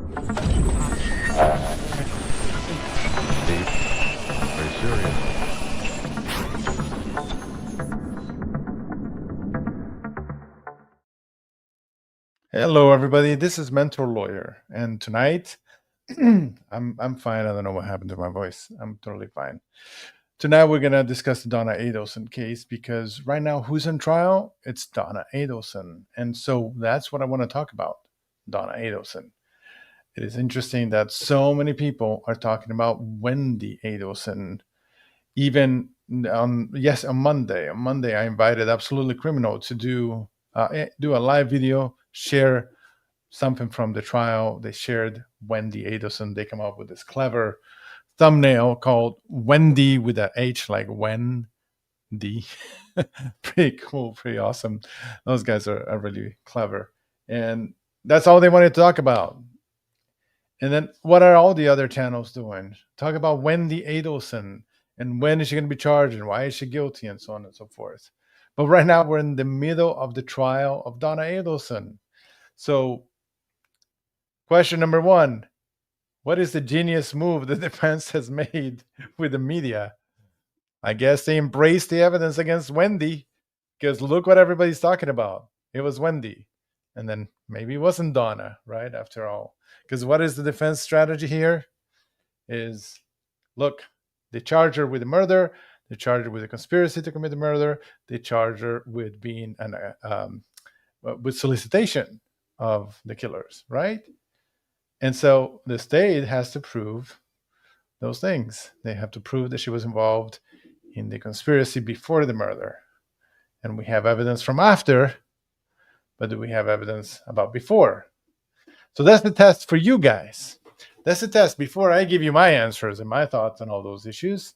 Deep, very serious. Hello, everybody. This is Mentor Lawyer, and tonight I'm fine. I don't know what happened to my voice. I'm totally fine. Tonight we're gonna discuss the Donna Adelson case because right now, who's in trial? It's Donna Adelson, and so that's what I want to talk about. Donna Adelson. It is interesting that so many people are talking about Wendy Adelson. Even on Monday. On Monday, I invited Absolutely Criminal to do a live video, share something from the trial. They shared Wendy Adelson. They come up with this clever thumbnail called Wendy with a H, like Wendy. Pretty cool, pretty awesome. Those guys are really clever. And that's all they wanted to talk about. And then what are all the other channels doing? Talk about Wendy Adelson and when is she going to be charged and why is she guilty and so on and so forth. But right now we're in the middle of the trial of Donna Adelson. So question number one, what is the genius move the defense has made with the media? I guess they embraced the evidence against Wendy because look what everybody's talking about. It was Wendy. And then maybe it wasn't Donna, right? After all. Because what is the defense strategy here? Is look, they charge her with the murder, they charge her with a conspiracy to commit the murder, they charge her with being with solicitation of the killers, right? And so the state has to prove those things. They have to prove that she was involved in the conspiracy before the murder. And we have evidence from after, but do we have evidence about before? So that's the test for you guys. That's the test. Before I give you my answers and my thoughts on all those issues,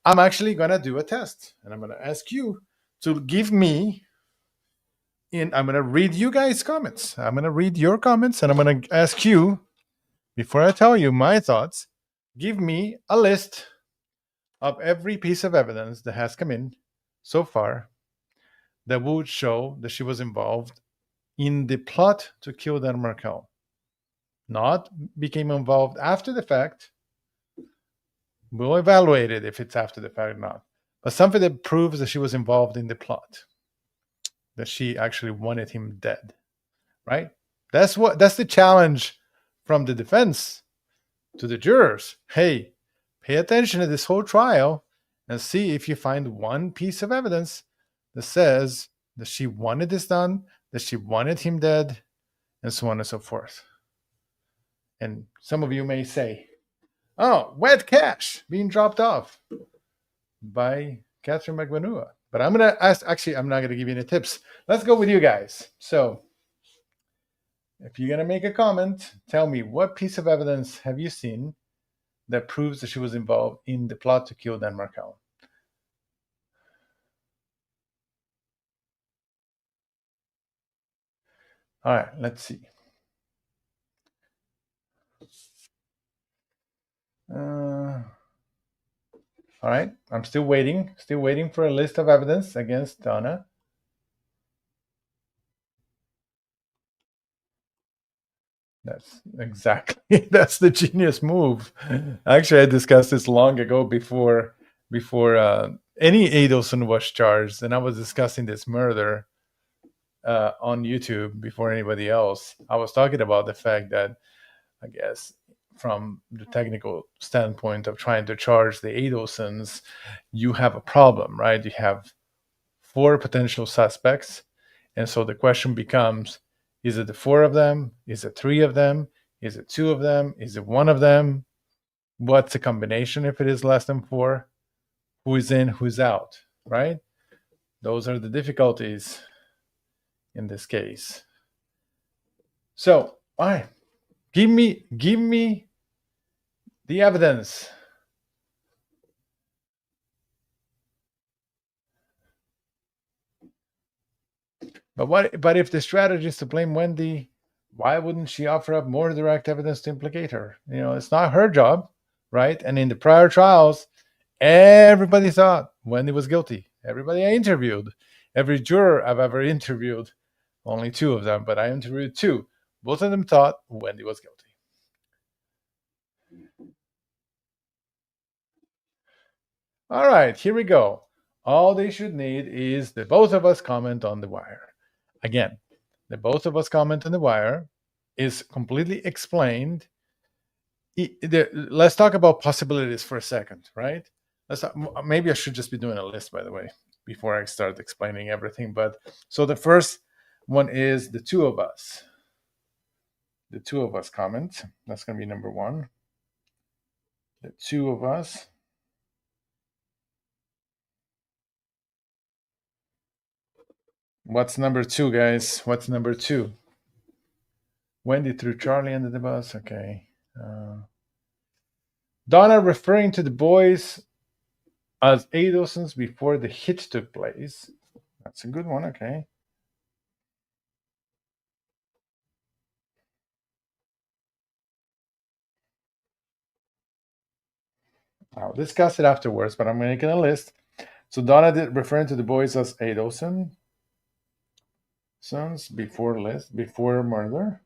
I'm actually going to do a test. And I'm going to ask you to give me, I'm going to read you guys' comments. I'm going to read your comments and I'm going to ask you, before I tell you my thoughts, give me a list of every piece of evidence that has come in so far that would show that she was involved in the plot to kill Dan Markel. Not became involved after the fact. We'll evaluate it if it's after the fact or not. But something that proves that she was involved in the plot, that she actually wanted him dead, right? That's the challenge from the defense to the jurors. Hey, pay attention to this whole trial and see if you find one piece of evidence that says that she wanted this done, that she wanted him dead, and so on and so forth. And some of you may say, oh, wet cash being dropped off by Catherine McManua. But I'm going to ask, actually, I'm not going to give you any tips. Let's go with you guys. So if you're going to make a comment, tell me what piece of evidence have you seen that proves that she was involved in the plot to kill Dan Markel? All right, let's see. All right, I'm still waiting for a list of evidence against Donna. That's exactly, that's the genius move. Actually, I discussed this long ago before any Adelson was charged, and I was discussing this murder on YouTube before anybody else. I was talking about the fact that, I guess, from the technical standpoint of trying to charge the Adelsons, you have a problem, right? You have 4 potential suspects. And so the question becomes, is it the 4 of them? Is it 3 of them? Is it 2 of them? Is it 1 of them? What's the combination if it is less than 4? Who is in, who's out, right? Those are the difficulties in this case. So, all right, give me the evidence. But if the strategy is to blame Wendy, why wouldn't she offer up more direct evidence to implicate her? You know, it's not her job, right? And in the prior trials, everybody thought Wendy was guilty. Everybody I interviewed, every juror I've ever interviewed, only 2 of them, but I interviewed 2. Both of them thought Wendy was guilty. All right, here we go. All they should need is the both of us comment on the wire. Again, the both of us comment on the wire is completely explained. Let's talk about possibilities for a second, right? Maybe I should just be doing a list, by the way, before I start explaining everything. But so the first one is the two of us. The two of us comment. That's going to be number one. The two of us. What's number two, guys? What's number two? Wendy threw Charlie under the bus. Okay. Donna referring to the boys as Adelsons before the hit took place. That's a good one. Okay. I'll discuss it afterwards, but I'm making a list. So Donna did referring to the boys as Adelson sons before murder.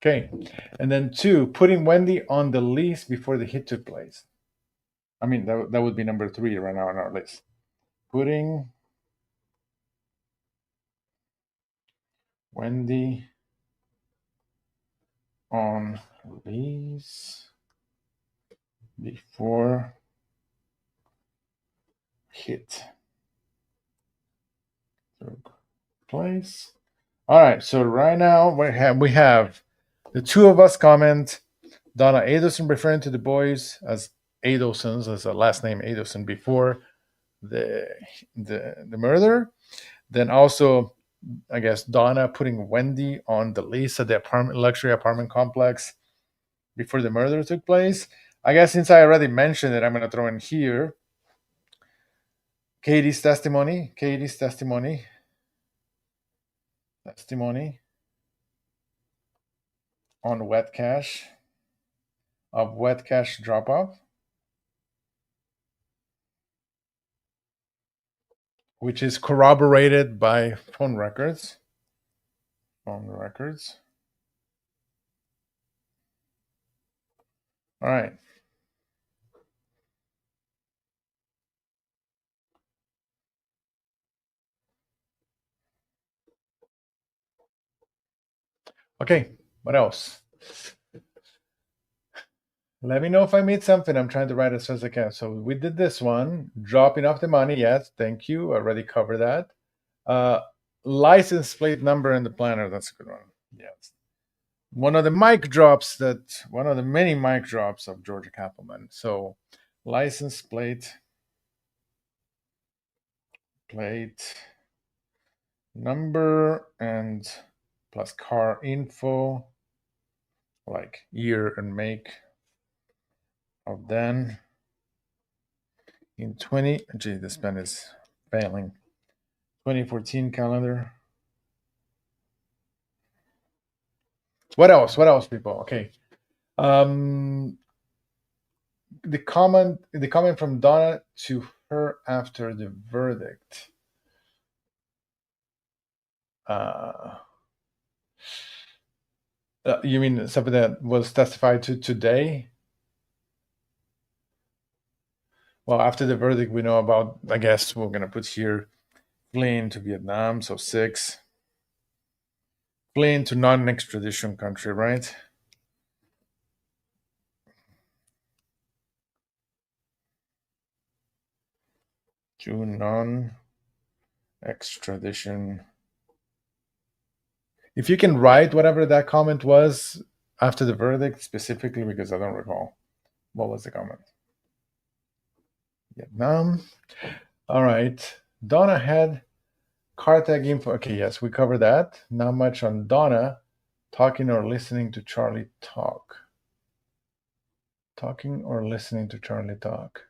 Okay. And then two, putting Wendy on the lease before the hit took place. I mean, that would be number three right now on our list. Putting Wendy on lease before hit took place. All right, so right now we have the two of us comment Donna Adelson referring to the boys as Adelsons, as a last name Adelson before the murder. Then also, I guess Donna putting Wendy on the lease at the luxury apartment complex before the murder took place. I guess since I already mentioned it, I'm going to throw in here Katie's testimony on wet cash drop off, which is corroborated by phone records. All right. Okay, what else? Let me know if I made something. I'm trying to write as fast as I can. So we did this one, dropping off the money. Yes, thank you. I already covered that. License plate number in the planner. That's a good one. Yes. One of the many mic drops of Georgia Kappelman. So license plate number and plus car info, like year and make of then in this pen is failing. 2014 calendar. What else, people? Okay. The comment from Donna to her after the verdict. You mean something that was testified to today? Well, after the verdict, we know about, I guess we're going to put here, fleeing to Vietnam, so 6. Fleeing to non-extradition country, right? To non-extradition. If you can write whatever that comment was after the verdict, specifically, because I don't recall. What was the comment? Vietnam. All right. Donna had car tag info. Okay, yes, we covered that. Not much on Donna talking or listening to Charlie talk. Talking or listening to Charlie talk.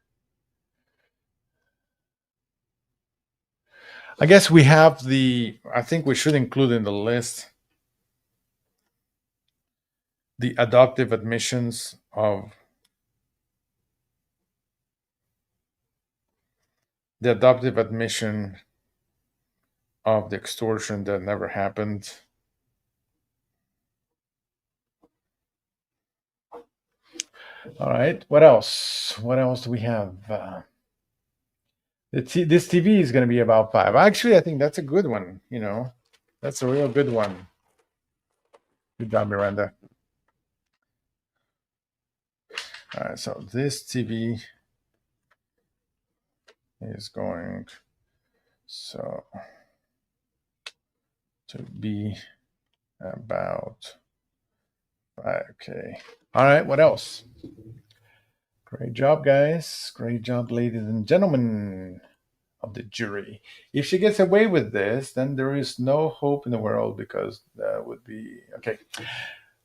I guess we have I think we should include in the list the adoptive admissions of the extortion that never happened. All right. What else? What else do we have? This TV is going to be about 5. Actually, I think that's a good one. That's a real good one. Good job, Miranda. All right. So this TV is going so to be about 5K. All right. What else? Great job, guys. Great job, ladies and gentlemen of the jury. If she gets away with this, then there is no hope in the world because that would be okay.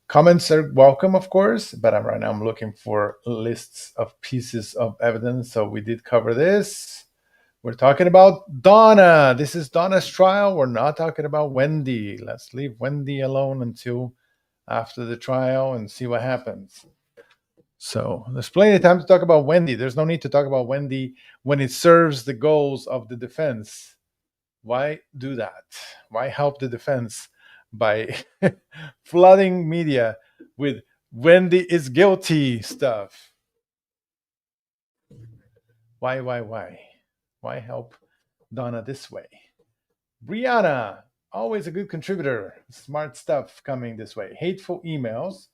Comments are welcome, of course, but right now I'm looking for lists of pieces of evidence. So we did cover this. We're talking about Donna. This is Donna's trial. We're not talking about Wendy. Let's leave Wendy alone until after the trial and see what happens. So there's plenty of time to talk about Wendy. There's no need to talk about Wendy when it serves the goals of the defense. Why do that? Why help the defense by flooding media with Wendy is guilty stuff? Why? Why help Donna this way? Brianna, always a good contributor. Smart stuff coming this way. Hateful emails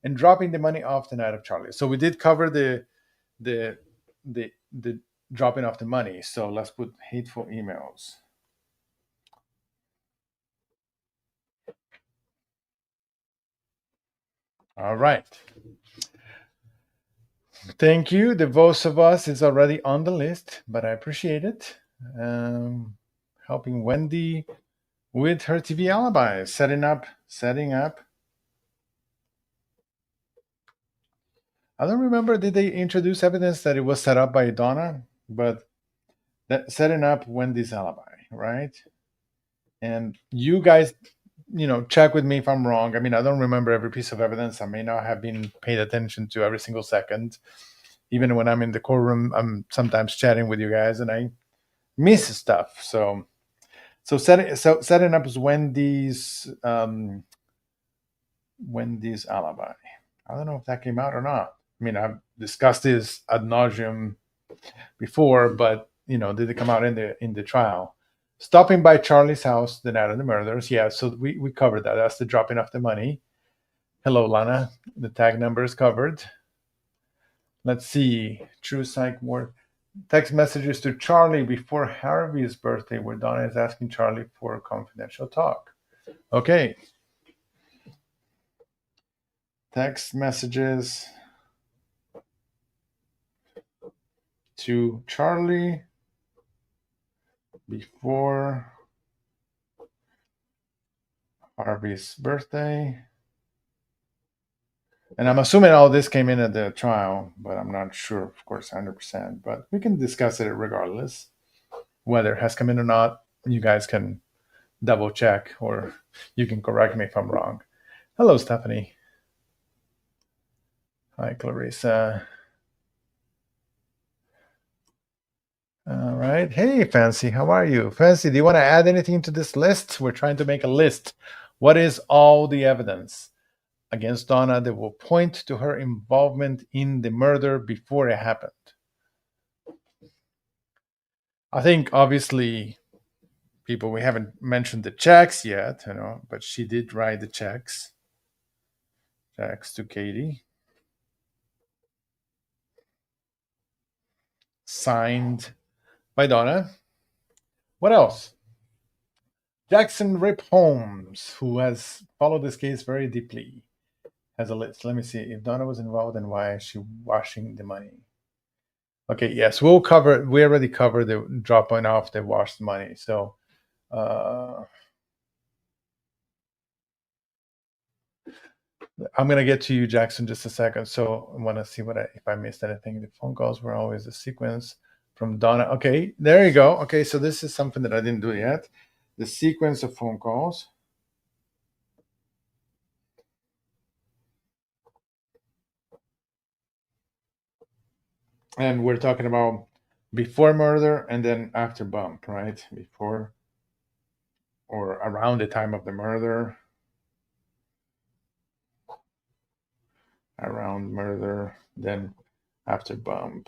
and dropping the money off the night of Charlie. So we did cover the the dropping off the money. So let's put hateful emails. All right. Thank you. The voice of us is already on the list, but I appreciate it. Helping Wendy with her TV alibi, setting up. I don't remember, did they introduce evidence that it was set up by Donna? But that setting up Wendy's alibi, right? And you guys, check with me if I'm wrong. I mean, I don't remember every piece of evidence. I may not have been paid attention to every single second. Even when I'm in the courtroom, I'm sometimes chatting with you guys and I miss stuff. So setting up is Wendy's alibi. I don't know if that came out or not. I mean, I've discussed this ad nauseum before, but did it come out in the trial? Stopping by Charlie's house the night of the murders. Yeah, so we covered that. That's the dropping off the money. Hello, Lana. The tag number is covered. Let's see. True psych word. Text messages to Charlie before Harvey's birthday, where Donna is asking Charlie for a confidential talk. Okay. Text messages to Charlie before Harvey's birthday. And I'm assuming all this came in at the trial, but I'm not sure, of course, 100%. But we can discuss it regardless, whether it has come in or not. You guys can double check, or you can correct me if I'm wrong. Hello, Stephanie. Hi, Clarissa. All right. Hey, Fancy, how are you? Fancy, do you want to add anything to this list? We're trying to make a list. What is all the evidence against Donna that will point to her involvement in the murder before it happened? I think obviously people, we haven't mentioned the checks yet, but she did write the checks to Katie, signed by Donna. What else? Jackson Rip Holmes, who has followed this case very deeply, has a list. Let me see. If Donna was involved, then why is she washing the money? Okay, yes, we already covered the dropping off the washed money. So I'm gonna get to you, Jackson, just a second. So I want to see if I missed anything. The phone calls were always a sequence from Donna. Okay, there you go. Okay, so this is something that I didn't do yet. The sequence of phone calls. And we're talking about before murder and then after bump, right? Before or around the time of the murder. around murder, then after bomb.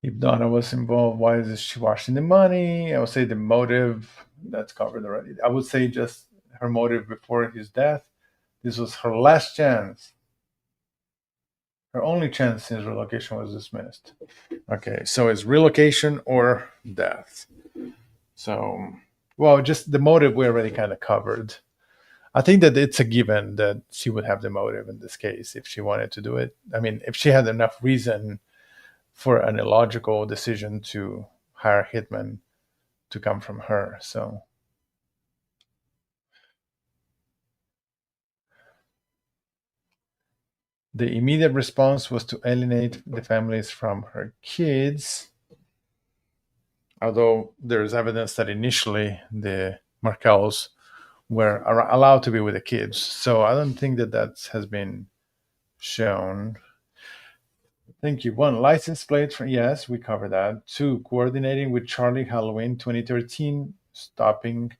If Donna was involved, why is she washing the money? I would say the motive, that's covered already. I would say just her motive before his death. This was her last chance. Her only chance since relocation was dismissed. Okay, so it's relocation or death. So, well, just the motive we already kind of covered. I think that it's a given that she would have the motive in this case if she wanted to do it. I mean, if she had enough reason for an illogical decision to hire a hitman to come from her. So the immediate response was to alienate the families from her kids. Although there's evidence that initially the Markels were allowed to be with the kids. So I don't think that that has been shown. Thank you. One, license plate for, yes, we covered that. Two, coordinating with Charlie Halloween 2013, stopping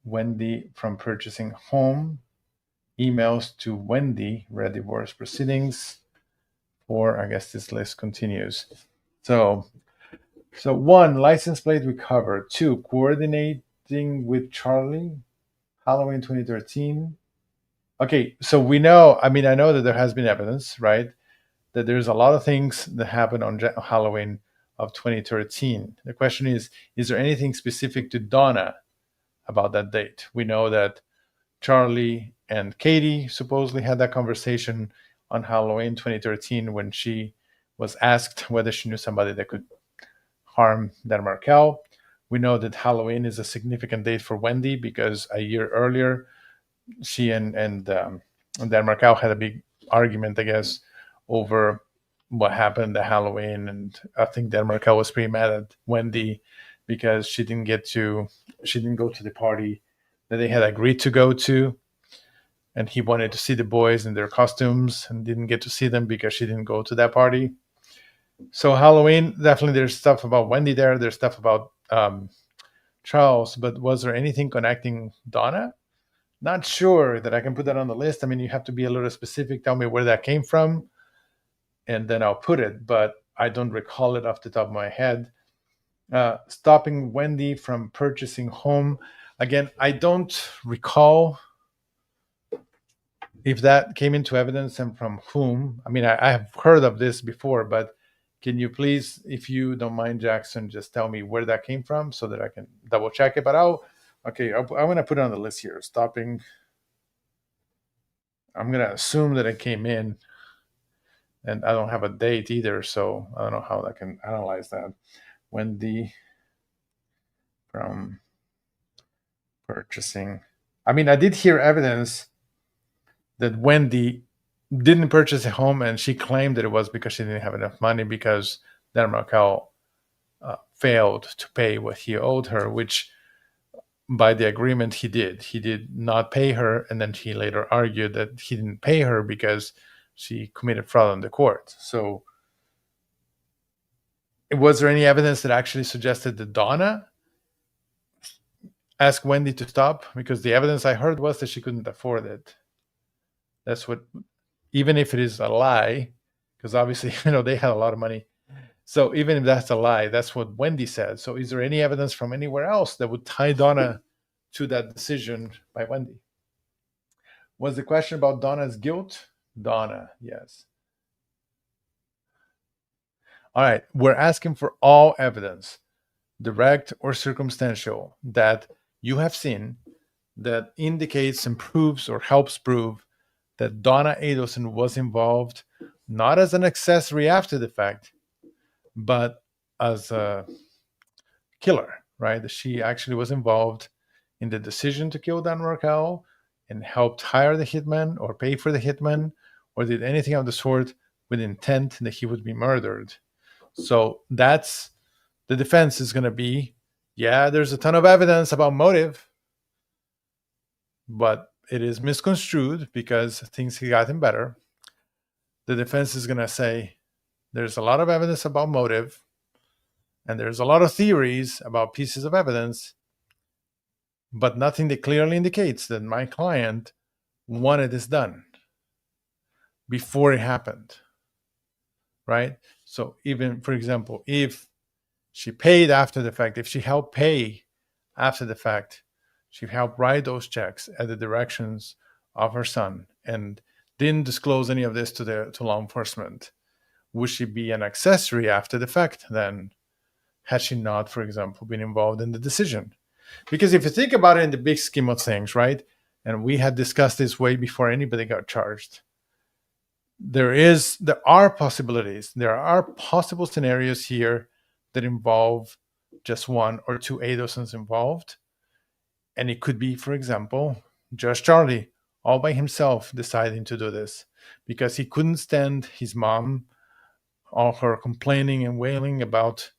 Wendy from purchasing home. Emails to Wendy, read divorce proceedings. Or I guess this list continues. So one, license plate we covered. Two, coordinating with Charlie, Halloween 2013. Okay, so we know, I mean, I know that there has been evidence, right? That there's a lot of things that happened on Halloween of 2013. The question is there anything specific to Donna about that date? We know that Charlie and Katie supposedly had that conversation on Halloween 2013 when she was asked whether she knew somebody that could harm Dan Markel. We know that Halloween is a significant date for Wendy because a year earlier, she and Dan Markel had a big argument, I guess, over what happened at Halloween. And I think Dan Markel was pretty mad at Wendy because she didn't go to the party that they had agreed to go to. And he wanted to see the boys in their costumes and didn't get to see them because she didn't go to that party. So Halloween, definitely there's stuff about Wendy there. There's stuff about Charles, but was there anything connecting Donna? Not sure that I can put that on the list. I mean, you have to be a little specific. Tell me where that came from, and then I'll put it. But I don't recall it off the top of my head. Stopping Wendy from purchasing home. Again, I don't recall if that came into evidence and from whom. I mean, I have heard of this before, but can you please, if you don't mind, Jackson, just tell me where that came from so that I can double check it? But I'm going to put it on the list here. Stopping. I'm going to assume that it came in, and I don't have a date either, so I don't know how I can analyze that. Wendy from purchasing. I mean, I did hear evidence that Wendy didn't purchase a home, and she claimed that it was because she didn't have enough money because Dan Markel failed to pay what he owed her, which by the agreement he did. He did not pay her, and then he later argued that he didn't pay her because she committed fraud on the court. So was there any evidence that actually suggested that Donna asked Wendy to stop? Because the evidence I heard was that she couldn't afford it. That's what, even if it is a lie, because obviously, they had a lot of money. So even if that's a lie, that's what Wendy said. So is there any evidence from anywhere else that would tie Donna to that decision by Wendy? Was the question about Donna's guilt? Donna, yes. All right, we're asking for all evidence, direct or circumstantial, that you have seen that indicates and proves or helps prove that Donna Adelson was involved, not as an accessory after the fact, but as a killer, right? That she actually was involved in the decision to kill Dan Markel and helped hire the hitman or pay for the hitman or did anything of the sort with intent that he would be murdered. So that's the defense is going to be, yeah, there's a ton of evidence about motive, but it is misconstrued because things have gotten better. The defense is going to say there's a lot of evidence about motive, And there's a lot of theories about pieces of evidence, but nothing that clearly indicates that my client wanted this done before it happened, right? So even, for example, if she paid after the fact, if she helped pay after the fact, she helped write those checks at the directions of her son and didn't disclose any of this to law enforcement, would she be an accessory after the fact then, had she not, for example, been involved in the decision? Because if you think about it in the big scheme of things, right, and we had discussed this way before anybody got charged, there are possibilities. There are possible scenarios here that involve just one or two Adelsons involved. And it could be, for example, just Charlie all by himself deciding to do this because he couldn't stand his mom, all her complaining and wailing about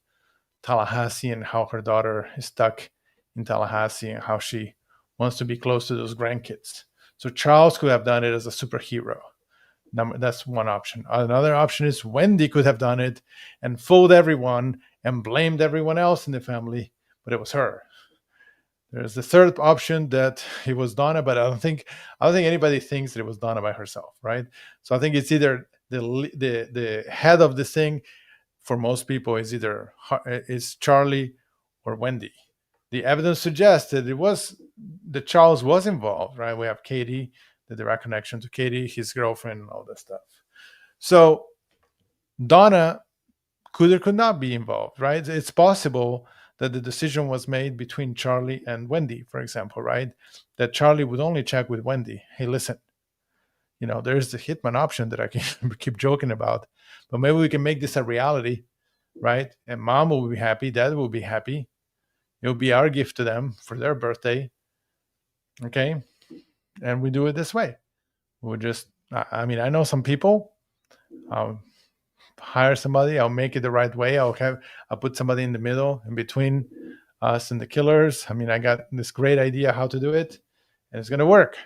Tallahassee and how her daughter is stuck in Tallahassee and how she wants to be close to those grandkids. So Charles could have done it as a superhero. That's one option. Another option is Wendy could have done it and fooled everyone and blamed everyone else in the family, but it was her. There's the third option that it was Donna, but I don't think anybody thinks that it was Donna by herself, right? So I think it's either the head of this thing for most people is either is Charlie or Wendy. The evidence suggests that Charles was involved, right? We have Katie, the direct connection to Katie, his girlfriend, and all that stuff. So Donna could or could not be involved, right? It's possible that the decision was made between Charlie and Wendy, for example, right? That Charlie would only check with Wendy. Hey, listen, there's the hitman option that I can keep joking about, but maybe we can make this a reality, right? And mom will be happy, dad will be happy. It'll be our gift to them for their birthday. Okay. And we do it this way. We'll just, I know some people, I'll hire somebody, I'll make it the right way. I'll put somebody in the middle in between us and the killers. I got this great idea how to do it and it's going to work.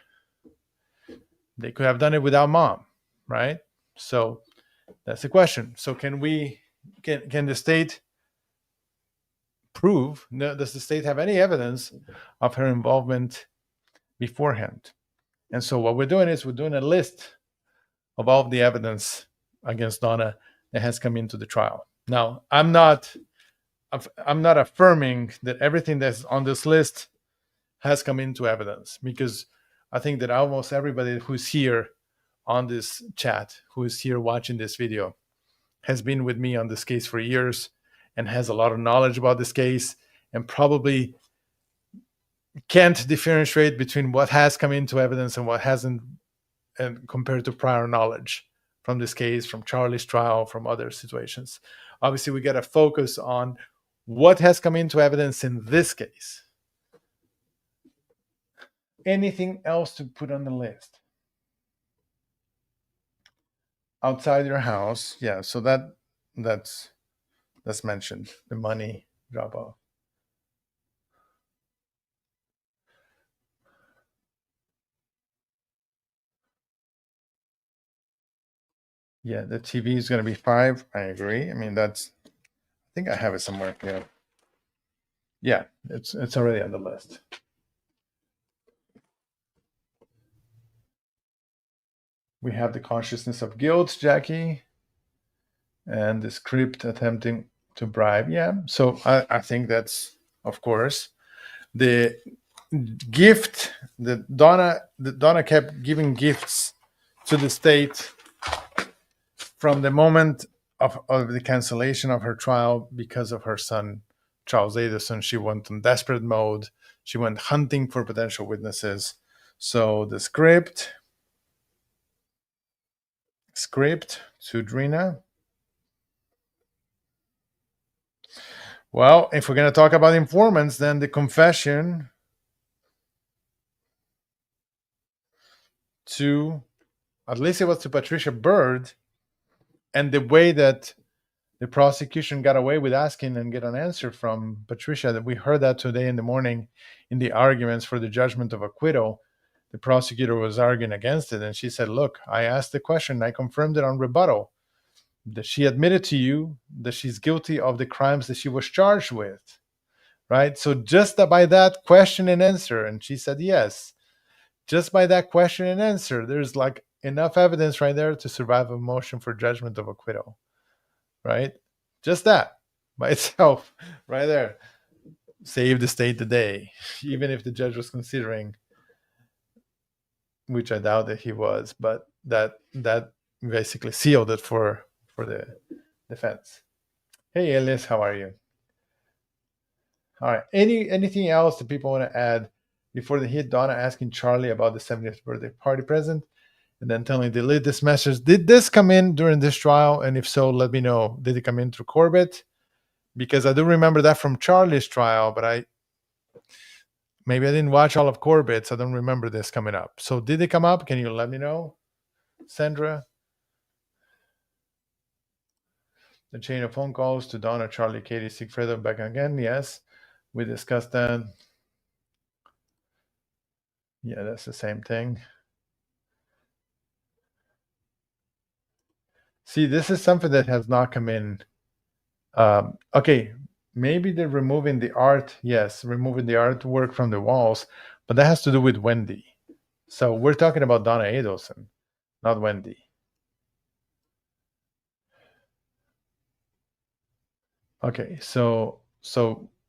They could have done it without mom, right? So that's the question. So can the state prove, does the state have any evidence of her involvement beforehand? And so what we're doing is we're doing a list of all of the evidence against Donna that has come into the trial. Now, I'm not affirming that everything that's on this list has come into evidence, because I think that almost everybody who's here on this chat, who is here watching this video, has been with me on this case for years and has a lot of knowledge about this case and probably can't differentiate between what has come into evidence and what hasn't, and compared to prior knowledge from this case, from Charlie's trial, from other situations. Obviously, we got to focus on what has come into evidence in this case. Anything else to put on the list? Outside your house, yeah, so that's mentioned, the money drop off. Yeah, the TV is going to be 5. I agree. I think I have it somewhere. Yeah, it's already on the list. We have the consciousness of guilt, Jackie, and the script attempting to bribe. Yeah, so I think that's, of course, the gift that Donna kept giving gifts to the state from the moment of the cancellation of her trial because of her son, Charles Adelson. She went in desperate mode. She went hunting for potential witnesses. So the script to Drina. Well, if we're going to talk about informants, then the confession to, at least it was to Patricia Bird, and the way that the prosecution got away with asking and get an answer from Patricia, that we heard that today in the morning in the arguments for the judgment of acquittal. The prosecutor was arguing against it, and she said, look, I asked the question, I confirmed it on rebuttal. that she admitted to you that she's guilty of the crimes that she was charged with, right? So just by that question and answer, and she said yes, just by that question and answer, there's like enough evidence right there to survive a motion for judgment of acquittal, right? Just that by itself, right there, saved the state the day, even if the judge was considering, which I doubt that he was, but that basically sealed it for the defense. Hey, Elias, how are you? All right. Anything else that people want to add before they hit Donna asking Charlie about the 70th birthday party present, and then telling delete this message? Did this come in during this trial? And if so, let me know. Did it come in through Corbett? Because I do remember that from Charlie's trial, but maybe I didn't watch all of Corbett's. I don't remember this coming up. So did it come up? Can you let me know, Sandra? The chain of phone calls to Donna, Charlie, Katie, Sigfredo back again. Yes, we discussed that. Yeah, that's the same thing. See, this is something that has not come in. Okay, maybe they're removing the art. Yes, removing the artwork from the walls, but that has to do with Wendy. So we're talking about Donna Adelson, not Wendy. Okay, so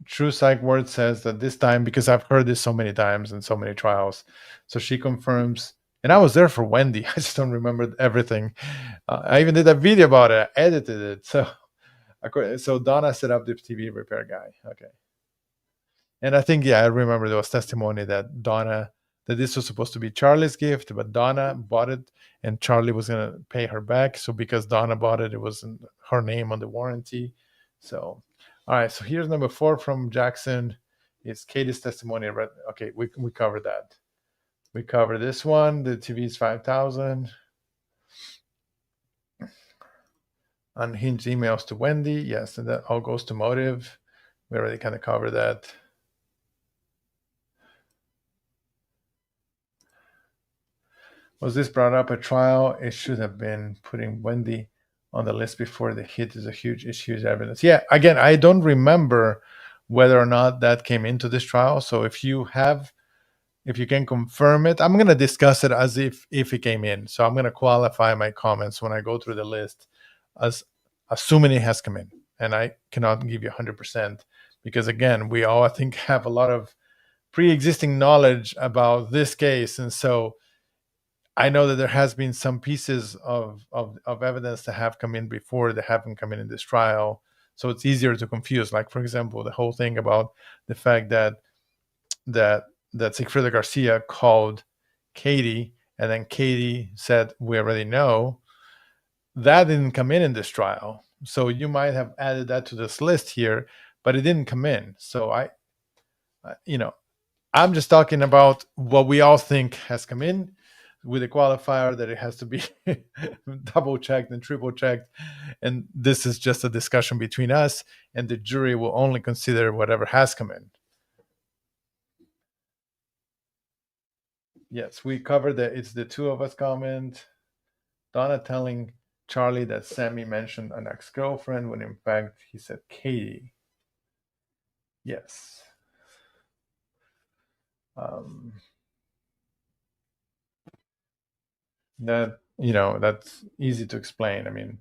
True Psych Word says that this time, because I've heard this so many times in so many trials, so she confirms, and I was there for Wendy. I just don't remember everything. I even did a video about it. I edited it. So Donna set up the TV repair guy. Okay. And I think, yeah, I remember there was testimony that this was supposed to be Charlie's gift, but Donna bought it and Charlie was going to pay her back. So because Donna bought it, it wasn't her name on the warranty. So, all right. So here's number 4 from Jackson. It's Katie's testimony. Okay, we covered that. We covered this one. The TV is 5,000. Unhinged emails to Wendy. Yes, and that all goes to motive. We already kind of covered that. Was this brought up at trial? It should have been. Putting Wendy on the list before the hit is a huge issue, evidence. Yeah, again, I don't remember whether or not that came into this trial. So if you can confirm it, I'm going to discuss it as if it came in. So I'm going to qualify my comments when I go through the list as assuming it has come in. And I cannot give you 100% because, again, we all, I think, have a lot of pre-existing knowledge about this case. And so I know that there has been some pieces of evidence that have come in before that haven't come in this trial. So it's easier to confuse. Like, for example, the whole thing about the fact that Sigfredo Garcia called Katie and then Katie said, we already know. That didn't come in this trial. So you might have added that to this list here, but it didn't come in. So I'm just talking about what we all think has come in, with a qualifier that it has to be double checked and triple checked. And this is just a discussion between us, and the jury will only consider whatever has come in. Yes, we covered that. It's the two of us comment. Donna telling Charlie that Sammy mentioned an ex-girlfriend when in fact he said Katie. Yes. That's easy to explain. I mean,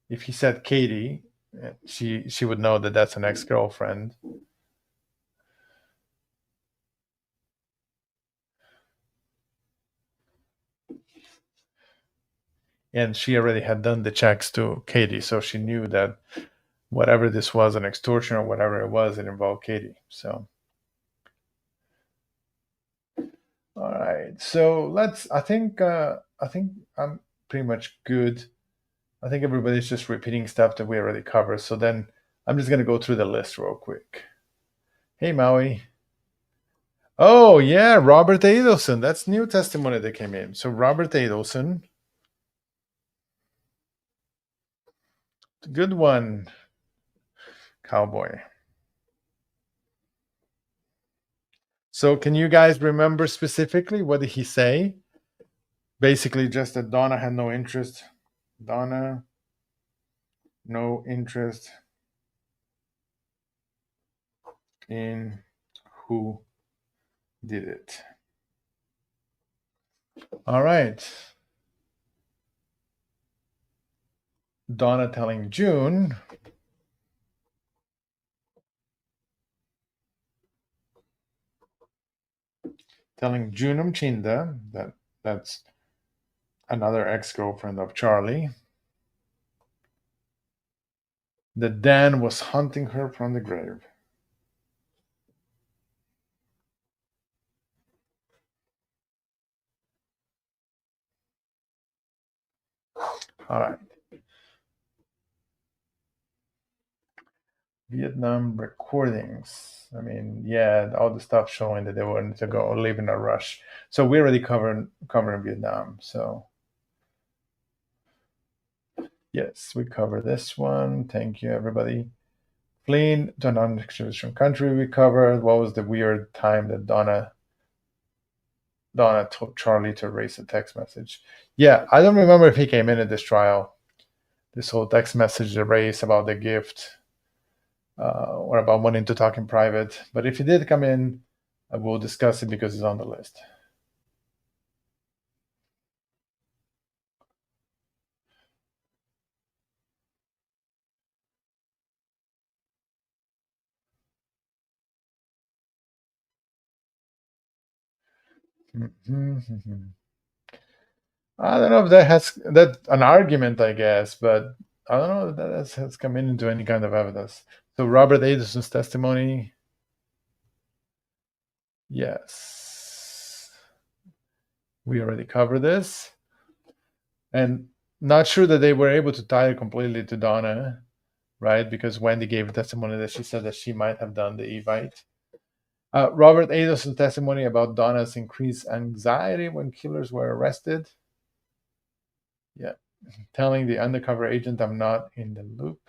if he said Katie, she would know that that's an ex-girlfriend. And she already had done the checks to Katie, so she knew that whatever this was, an extortion or whatever it was, it involved Katie. So, all right. So I think I'm pretty much good. I think everybody's just repeating stuff that we already covered. So then I'm just gonna go through the list real quick. Hey, Maui. Oh yeah, Robert Adelson. That's new testimony that came in. So Robert Adelson, good one, cowboy. So can you guys remember specifically what did he say? Basically, just that Donna had no interest. Donna no interest in who did it. All right. Donna telling June Mchinda, that's another ex-girlfriend of Charlie, that Dan was hunting her from the grave. All right. Vietnam recordings. I mean, yeah, all the stuff showing that they wanted to go live in a rush. So we already covering Vietnam. So yes, we cover this one. Thank you, everybody. Fleeing to a non-extradition country, we covered. What was the weird time that Donna told Charlie to erase a text message? Yeah, I don't remember if he came in at this trial. This whole text message erase about the gift. Or about wanting to talk in private. But if he did come in, I will discuss it because it's on the list. Mhm. I don't know if that an argument, I guess, but I don't know if that has come into any kind of evidence. So Robert Adelson's testimony, yes, we already covered this, and not sure that they were able to tie it completely to Donna, right? Because Wendy gave a testimony that she said that she might have done the Evite. Robert Adelson's testimony about Donna's increased anxiety when killers were arrested. Yeah. Telling the undercover agent I'm not in the loop.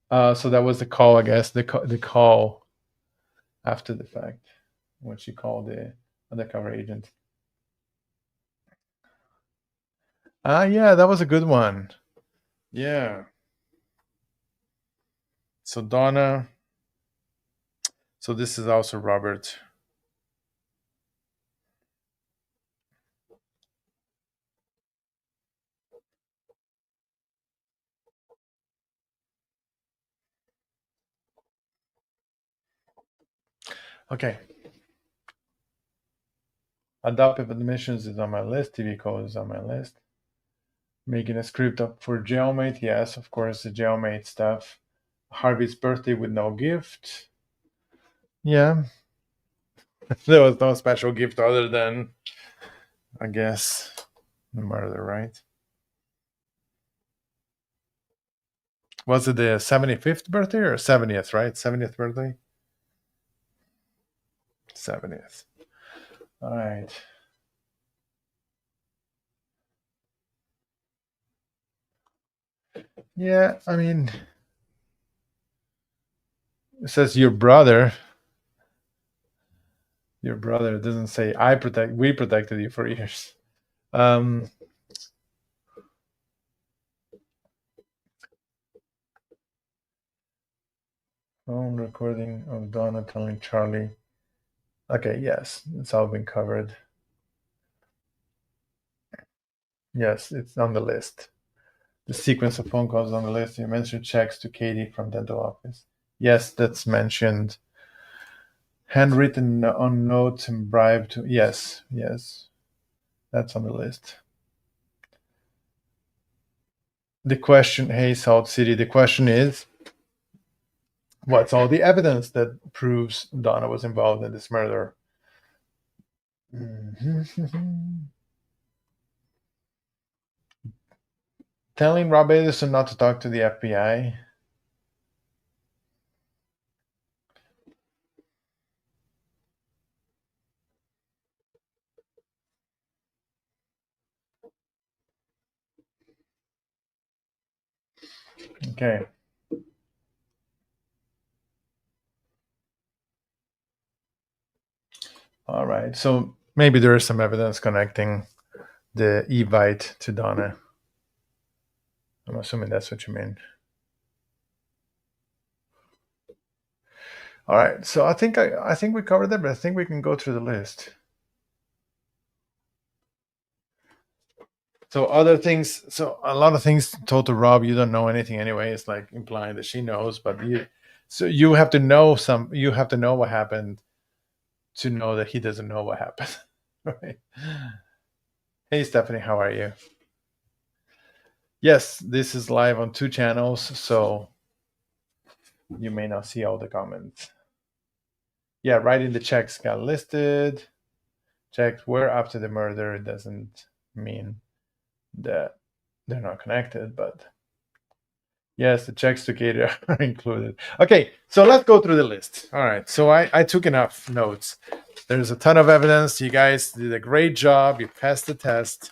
So that was the call, I guess, the call after the fact when she called the undercover agent. Yeah, that was a good one. Yeah. So Donna. So this is also Robert. Okay. Adoptive admissions is on my list. TV call is on my list. Making a script up for jailmate. Yes, of course, the jailmate stuff. Harvey's birthday with no gift. Yeah. There was no special gift other than, I guess, the murder, right? Was it the 75th birthday or 70th, right? 70th birthday? 70th. All right. Yeah, I mean, it says your brother. Your brother. It doesn't say we protected you for years. Phone recording of Donna telling Charlie. Okay, yes, it's all been covered. Yes, it's on the list. The sequence of phone calls on the list. You mentioned checks to Katie from dental office. Yes, that's mentioned. Handwritten on notes and bribe to. Yes, that's on the list. The question, hey, Salt City, the question is, what's all the evidence that proves Donna was involved in this murder? Telling Rob Edison not to talk to the FBI. Okay. All right. So maybe there is some evidence connecting the Evite to Donna. I'm assuming that's what you mean. All right, so I think we covered that, but I think we can go through the list. So other things, so a lot of things told to Rob, you don't know anything anyway. It's like implying that she knows, but so you have to know you have to know what happened to know that he doesn't know what happened. Right? Hey Stephanie, how are you? Yes, this is live on 2 channels, so you may not see all the comments. Yeah, writing the checks got listed. Checks were after the murder. It doesn't mean that they're not connected, but yes, the checks to Katie are included. Okay, so let's go through the list. All right, so I took enough notes. There's a ton of evidence. You guys did a great job. You passed the test.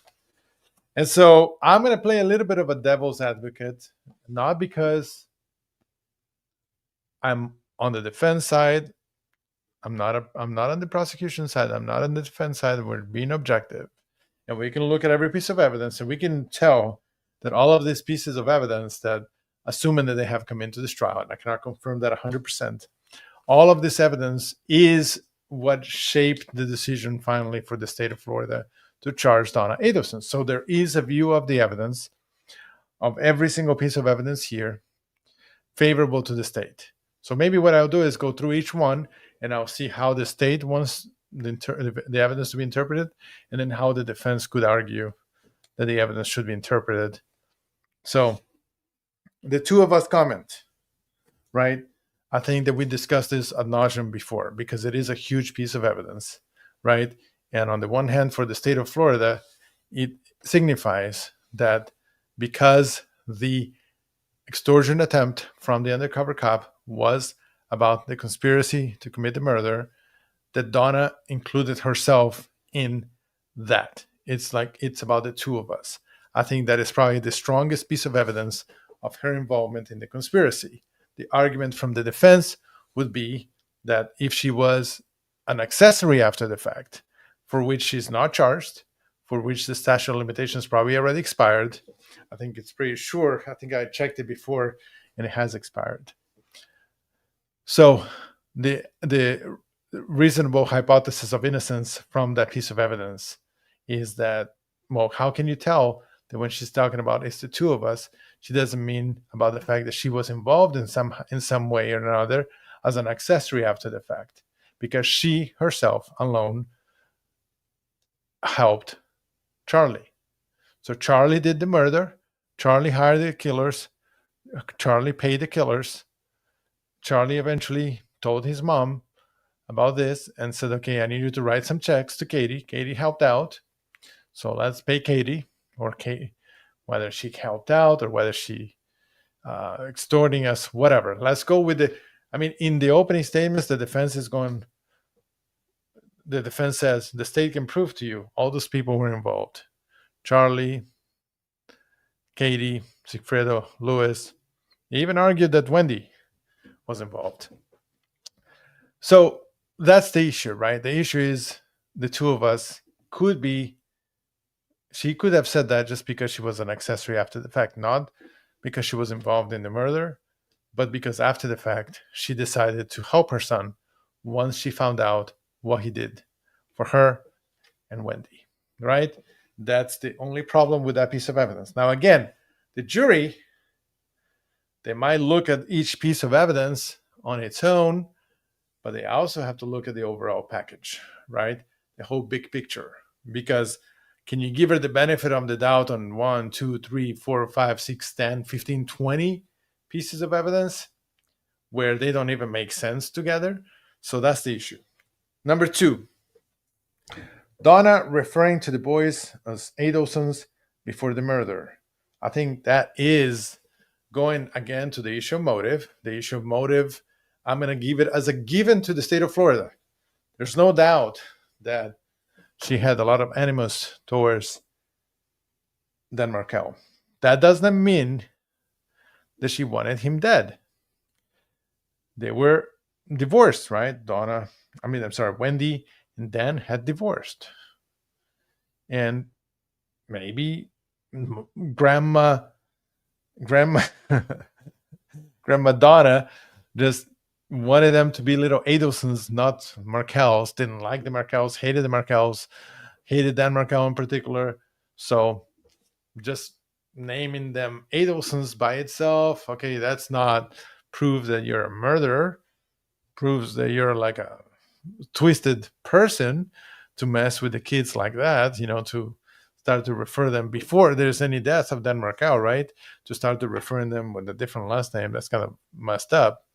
And so I'm going to play a little bit of a devil's advocate, not because I'm on the defense side. I'm not on the prosecution side. I'm not on the defense side. We're being objective. And we can look at every piece of evidence and we can tell that all of these pieces of evidence that, assuming that they have come into this trial, and I cannot confirm that 100%, all of this evidence is what shaped the decision finally for the state of Florida to charge Donna Adelson. So there is a view of the evidence, of every single piece of evidence here, favorable to the state. So maybe what I'll do is go through each one and I'll see how the state wants the evidence to be interpreted, and then how the defense could argue that the evidence should be interpreted. So the two of us comment, right? I think that we discussed this ad nauseum before because it is a huge piece of evidence, right? And on the one hand, for the state of Florida, it signifies that because the extortion attempt from the undercover cop was about the conspiracy to commit the murder, that Donna included herself in that. It's like it's about the two of us. I think that is probably the strongest piece of evidence of her involvement in the conspiracy. The argument from the defense would be that if she was an accessory after the fact, for which she's not charged, for which the statute of limitations probably already expired, I think it's pretty sure. I think I checked it before and it has expired. So the reasonable hypothesis of innocence from that piece of evidence is that, well, how can you tell that when she's talking about it's the two of us, she doesn't mean about the fact that she was involved in some way or another as an accessory after the fact, because she herself alone helped Charlie. So Charlie did the murder, Charlie hired the killers, Charlie paid the killers, Charlie eventually told his mom about this and said, okay, I need you to write some checks to Katie. Katie helped out. So let's pay Katie, or Katie, whether she helped out or whether she extorting us, whatever. Let's go with in the opening statements, the defense says the state can prove to you all those people were involved. Charlie, Katie, Sigfredo, Lewis. They even argued that Wendy was involved. So that's the issue, right? The issue is the two of us she could have said that just because she was an accessory after the fact, not because she was involved in the murder, but because after the fact, she decided to help her son once she found out what he did for her and Wendy, right? That's the only problem with that piece of evidence. Now, again, the jury, they might look at each piece of evidence on its own, but they also have to look at the overall package, right? The whole big picture. Because can you give her the benefit of the doubt on 1, 2, 3, 4, 5, 6, 10, 15, 20 pieces of evidence where they don't even make sense together? So that's the issue. Number 2, Donna referring to the boys as Adelsons before the murder. I think that is going again to the issue of motive. The issue of motive, I'm going to give it as a given to the state of Florida. There's no doubt that she had a lot of animus towards Dan Markel. That doesn't mean that she wanted him dead. They were divorced, right? Wendy and Dan had divorced. And maybe grandma grandma grandma Donna just wanted them to be little Adelsons, not Markels. Didn't like the Markels, hated the Markels, hated Dan Markel in particular. So just naming them Adelsons by itself, okay, that's not proof that you're a murderer. Proves that you're like a twisted person to mess with the kids like that, to start to refer them before there's any death of Dan Markel, right? To start to referring them with a different last name, that's kind of messed up,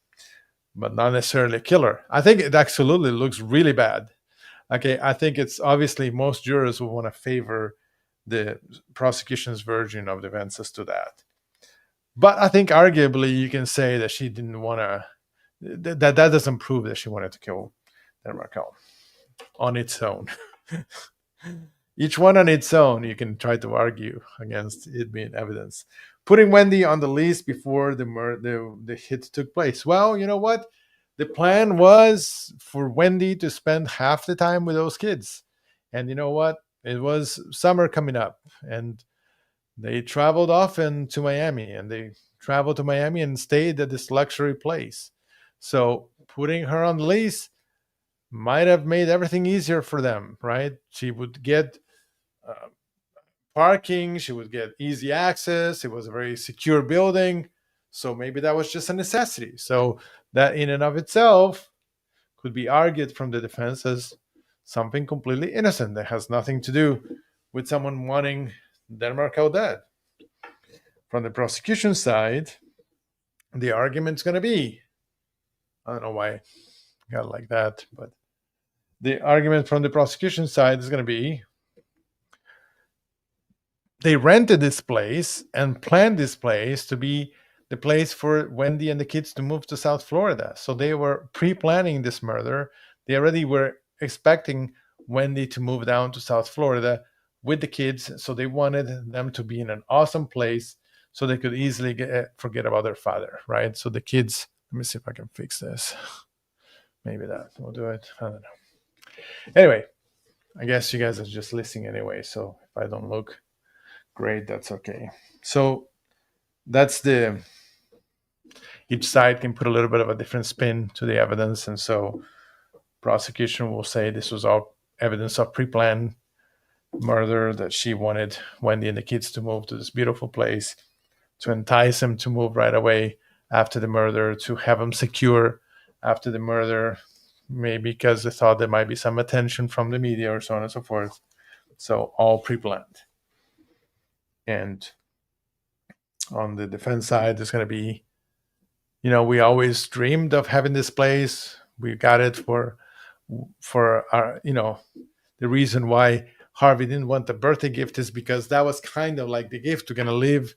but not necessarily a killer. I think it absolutely looks really bad. Okay, I think it's obviously most jurors will want to favor the prosecution's version of the events as to that. But I think arguably you can say that she didn't want to, that doesn't prove that she wanted to kill Dan Markel on its own. Each one on its own, you can try to argue against it being evidence. Putting Wendy on the list before the hit took place. Well, you know what? The plan was for Wendy to spend half the time with those kids. And you know what? It was summer coming up, and they traveled often to Miami, and they traveled to Miami and stayed at this luxury place. So putting her on the list might have made everything easier for them, right? She would get uh, parking, she would get easy access. It was a very secure building. So maybe that was just a necessity. So that in and of itself could be argued from the defense as something completely innocent that has nothing to do with someone wanting Dan Markel dead. From the prosecution side, the argument's going to be, I don't know why I got like that, but the argument from the prosecution side is going to be they rented this place and planned this place to be the place for Wendy and the kids to move to South Florida. So they were pre-planning this murder. They already were expecting Wendy to move down to South Florida with the kids. So they wanted them to be in an awesome place so they could easily forget about their father, right? So the kids, let me see if I can fix this. Maybe that will do it. I don't know. Anyway, I guess you guys are just listening anyway. So if I don't look great, that's okay. So that's the each side can put a little bit of a different spin to the evidence, and so prosecution will say this was all evidence of pre-planned murder, that she wanted Wendy and the kids to move to this beautiful place, to entice them to move right away after the murder, to have them secure after the murder, maybe because they thought there might be some attention from the media or so on and so forth. So all pre-planned. And on the defense side, there's going to be, we always dreamed of having this place. We got it for our, the reason why Harvey didn't want the birthday gift is because that was kind of like the gift. We're going to live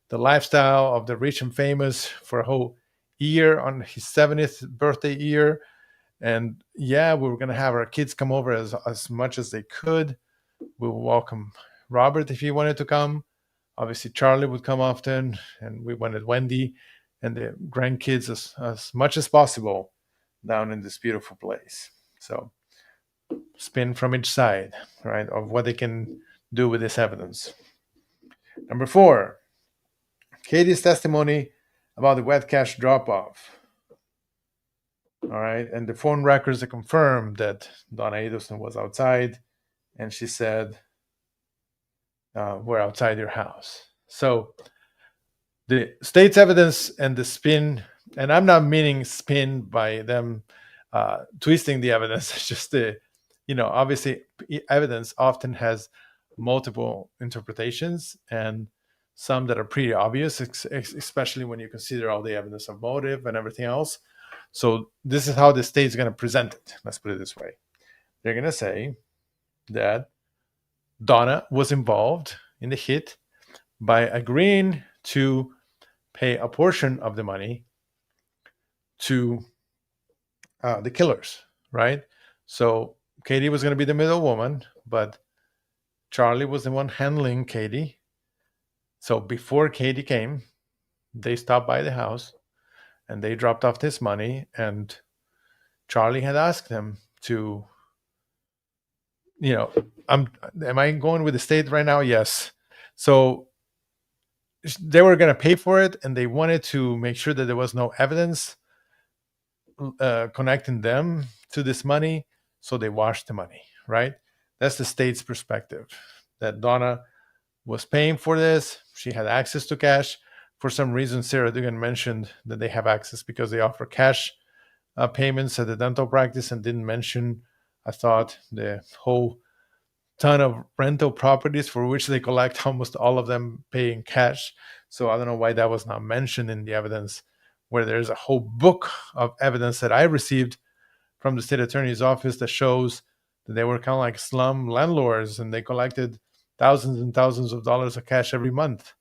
the lifestyle of the rich and famous for a whole year on his 70th birthday year. And yeah, we were going to have our kids come over as much as they could. We will welcome Robert if he wanted to come. Obviously, Charlie would come often, and we wanted Wendy and the grandkids as much as possible down in this beautiful place. So spin from each side, right, of what they can do with this evidence. Number 4, Katie's testimony about the wet cash drop-off. All right, and the phone records that confirm that Donna Adelson was outside, and she said, we're outside your house. So the state's evidence and the spin, and I'm not meaning spin by them twisting the evidence. It's just obviously evidence often has multiple interpretations, and some that are pretty obvious, especially when you consider all the evidence of motive and everything else. So this is how the state's going to present it. Let's put it this way. They're going to say that Donna was involved in the hit by agreeing to pay a portion of the money to the killers, right? So Katie was going to be the middle woman, but Charlie was the one handling Katie. So before Katie came, they stopped by the house and they dropped off this money, and Charlie had asked them to am I going with the state right now? Yes. So they were going to pay for it, and they wanted to make sure that there was no evidence connecting them to this money, so they washed the money, right? That's the state's perspective, that Donna was paying for this. She had access to cash. For some reason, Sarah Dugan mentioned that they have access because they offer cash payments at the dental practice, and didn't mention, I thought, the whole ton of rental properties for which they collect almost all of them paying cash. So I don't know why that was not mentioned in the evidence, where there's a whole book of evidence that I received from the state attorney's office that shows that they were kind of like slum landlords, and they collected thousands and thousands of dollars of cash every month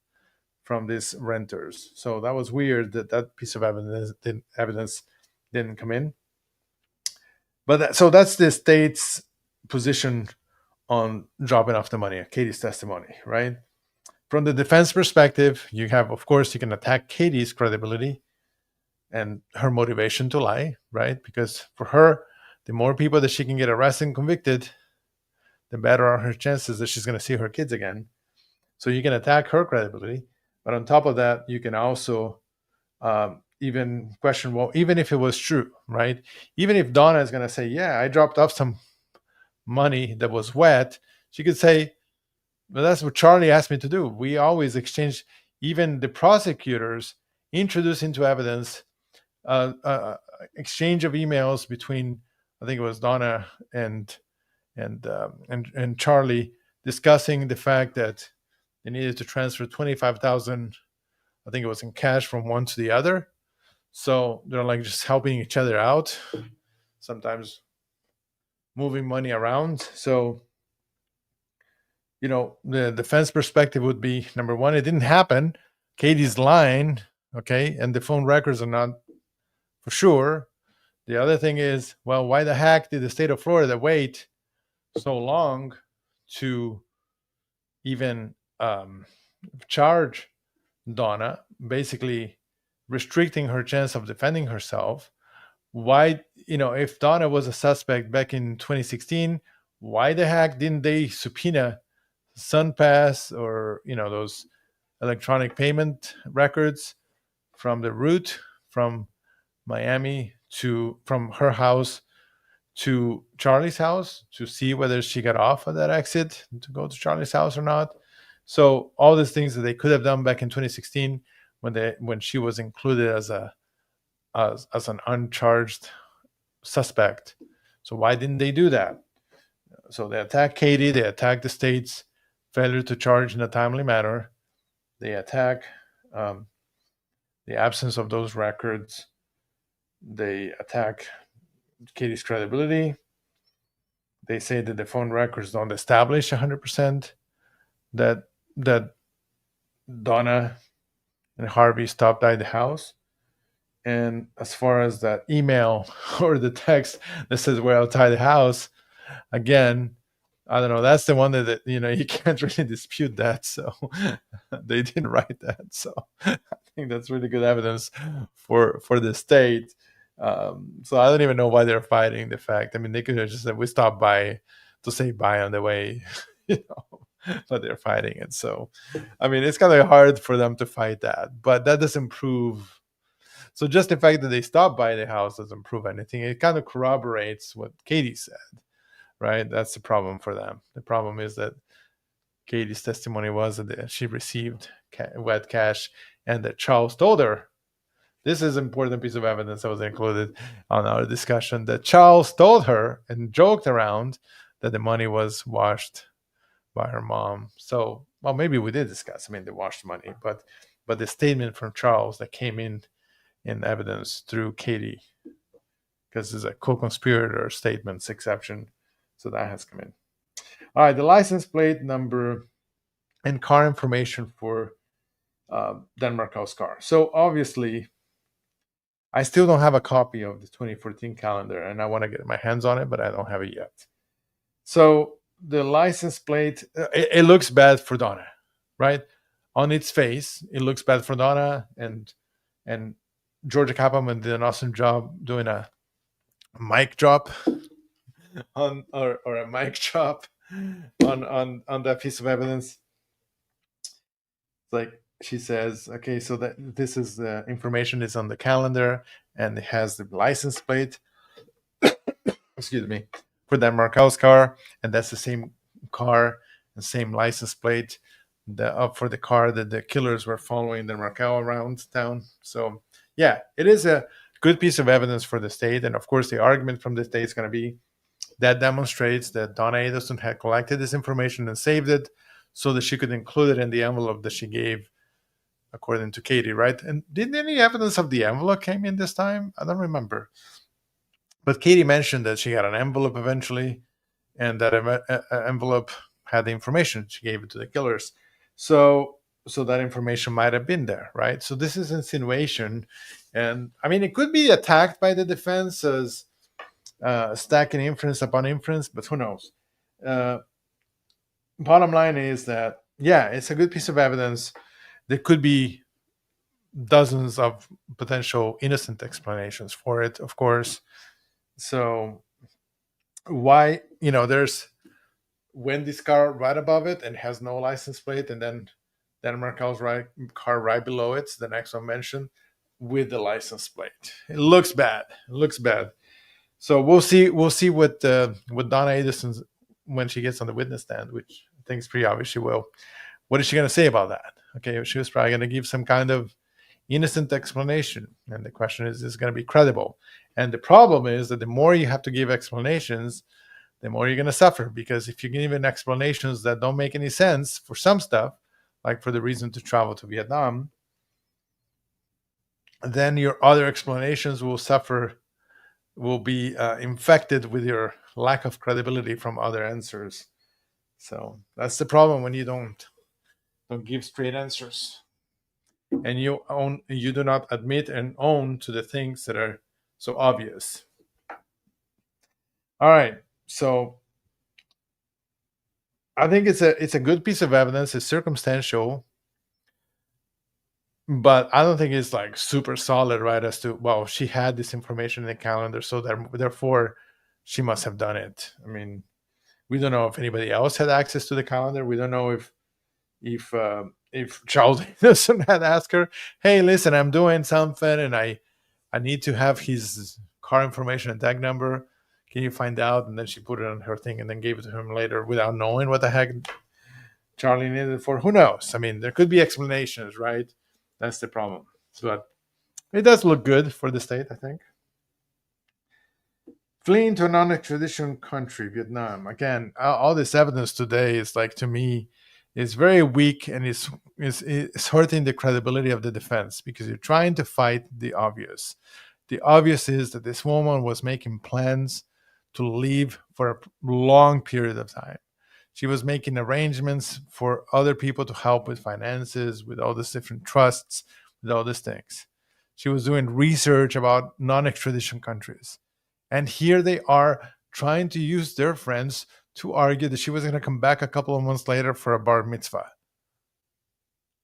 from these renters. So that was weird that that piece of evidence didn't come in. But so that's the state's position on dropping off the money, Katie's testimony, right? From the defense perspective, you have, of course, you can attack Katie's credibility and her motivation to lie, right? Because for her, the more people that she can get arrested and convicted, the better are her chances that she's going to see her kids again. So you can attack her credibility. But on top of that, you can also even question, well, even if it was true, right? Even if Donna is going to say, yeah, I dropped off some money that was wet, she could say, well, that's what Charlie asked me to do. We always exchange, even the prosecutors introduce into evidence exchange of emails between, I think it was Donna and Charlie, discussing the fact that they needed to transfer 25,000, I think it was in cash, from one to the other. So they're like just helping each other out, sometimes moving money around. So, the defense perspective would be, number one, it didn't happen. Katie's lying, okay, and the phone records are not for sure. The other thing is, well, why the heck did the state of Florida wait so long to even charge Donna, basically restricting her chance of defending herself? Why, if Donna was a suspect back in 2016, why the heck didn't they subpoena SunPass or, those electronic payment records from the route from Miami from her house to Charlie's house, to see whether she got off of that exit to go to Charlie's house or not? So all these things that they could have done back in 2016 when she was included as an uncharged suspect. So why didn't they do that? So they attack Katie, they attack the state's failure to charge in a timely manner, they attack the absence of those records, they attack Katie's credibility. They say that the phone records don't establish 100% that Donna and Harvey stopped by the house. And as far as that email or the text that says we're outside the house, again, I don't know. That's the one that you can't really dispute that. So they didn't write that. So I think that's really good evidence for the state. So I don't even know why they're fighting the fact. I mean, they could have just said we stopped by to say bye on the way, but they're fighting it. So I mean, it's kind of hard for them to fight that, but that doesn't prove. So just the fact that they stopped by the house doesn't prove anything. It kind of corroborates what Katie said, right? That's the problem for them. The problem is that Katie's testimony was that she received wet cash and that Charles told her. This is an important piece of evidence that was included on our discussion, that Charles told her and joked around that the money was washed by her mom. So, well, maybe we did discuss, the washed money, but the statement from Charles that came in evidence through Katie, because there's a co-conspirator statements exception, so that has come in. All right, the license plate number and car information for Dan Markel's car. So obviously, I still don't have a copy of the 2014 calendar, and I want to get my hands on it, but I don't have it yet. So the license plate, it looks bad for Donna, right? On its face, it looks bad for Donna, and Georgia Kaplan did an awesome job doing a mic drop on or a mic drop on that piece of evidence. It's like she says, okay, so that this is the information is on the calendar and it has the license plate, excuse me, for that Markel's car, and that's the same car and same license plate for the car that the killers were following the Markel around town. So yeah, it is a good piece of evidence for the state, and of course the argument from the state is going to be that demonstrates that Donna Adelson had collected this information and saved it so that she could include it in the envelope that she gave, according to Katie, right? And didn't any evidence of the envelope came in this time? I don't remember. But Katie mentioned that she got an envelope eventually, and that envelope had the information. She gave it to the killers. So that information might have been there, right? So this is insinuation, and I mean it could be attacked by the defense as stacking inference upon inference, but who knows? Uh, Bottom line is that yeah, it's a good piece of evidence. There could be dozens of potential innocent explanations for it, of course. So why, there's Wendy's car right above it and has no license plate, and then Markel's car right below it's the next one mentioned with the license plate. It looks bad. It looks bad. So we'll see. We'll see what Donna Adelson when she gets on the witness stand, which I think is pretty obvious she will. What is she going to say about that? Okay, she was probably going to give some kind of innocent explanation, and the question is going to be credible? And the problem is that the more you have to give explanations, the more you're going to suffer, because if you give explanations that don't make any sense for some stuff, like for the reason to travel to Vietnam, then your other explanations will be infected with your lack of credibility from other answers. So that's the problem when you don't give straight answers, and you do not admit and own to the things that are so obvious. All right, so I think it's a good piece of evidence. It's circumstantial, but I don't think it's like super solid, right? As to, well, she had this information in the calendar, so therefore she must have done it. I mean, we don't know if anybody else had access to the calendar. We don't know if Charles Anderson had asked her, "Hey, listen, I'm doing something, and I need to have his car information and tag number. Can you find out?" And then she put it on her thing and then gave it to him later without knowing what the heck Charlie needed it for. Who knows? I mean, there could be explanations, right? That's the problem. But it does look good for the state, I think. Fleeing to a non-extradition country, Vietnam. Again, all this evidence today is like, to me, is very weak, and is hurting the credibility of the defense, because you're trying to fight the obvious. The obvious is that this woman was making plans to leave for a long period of time. She was making arrangements for other people to help with finances, with all these different trusts, with all these things. She was doing research about non-extradition countries. And here they are trying to use their friends to argue that she was going to come back a couple of months later for a bar mitzvah.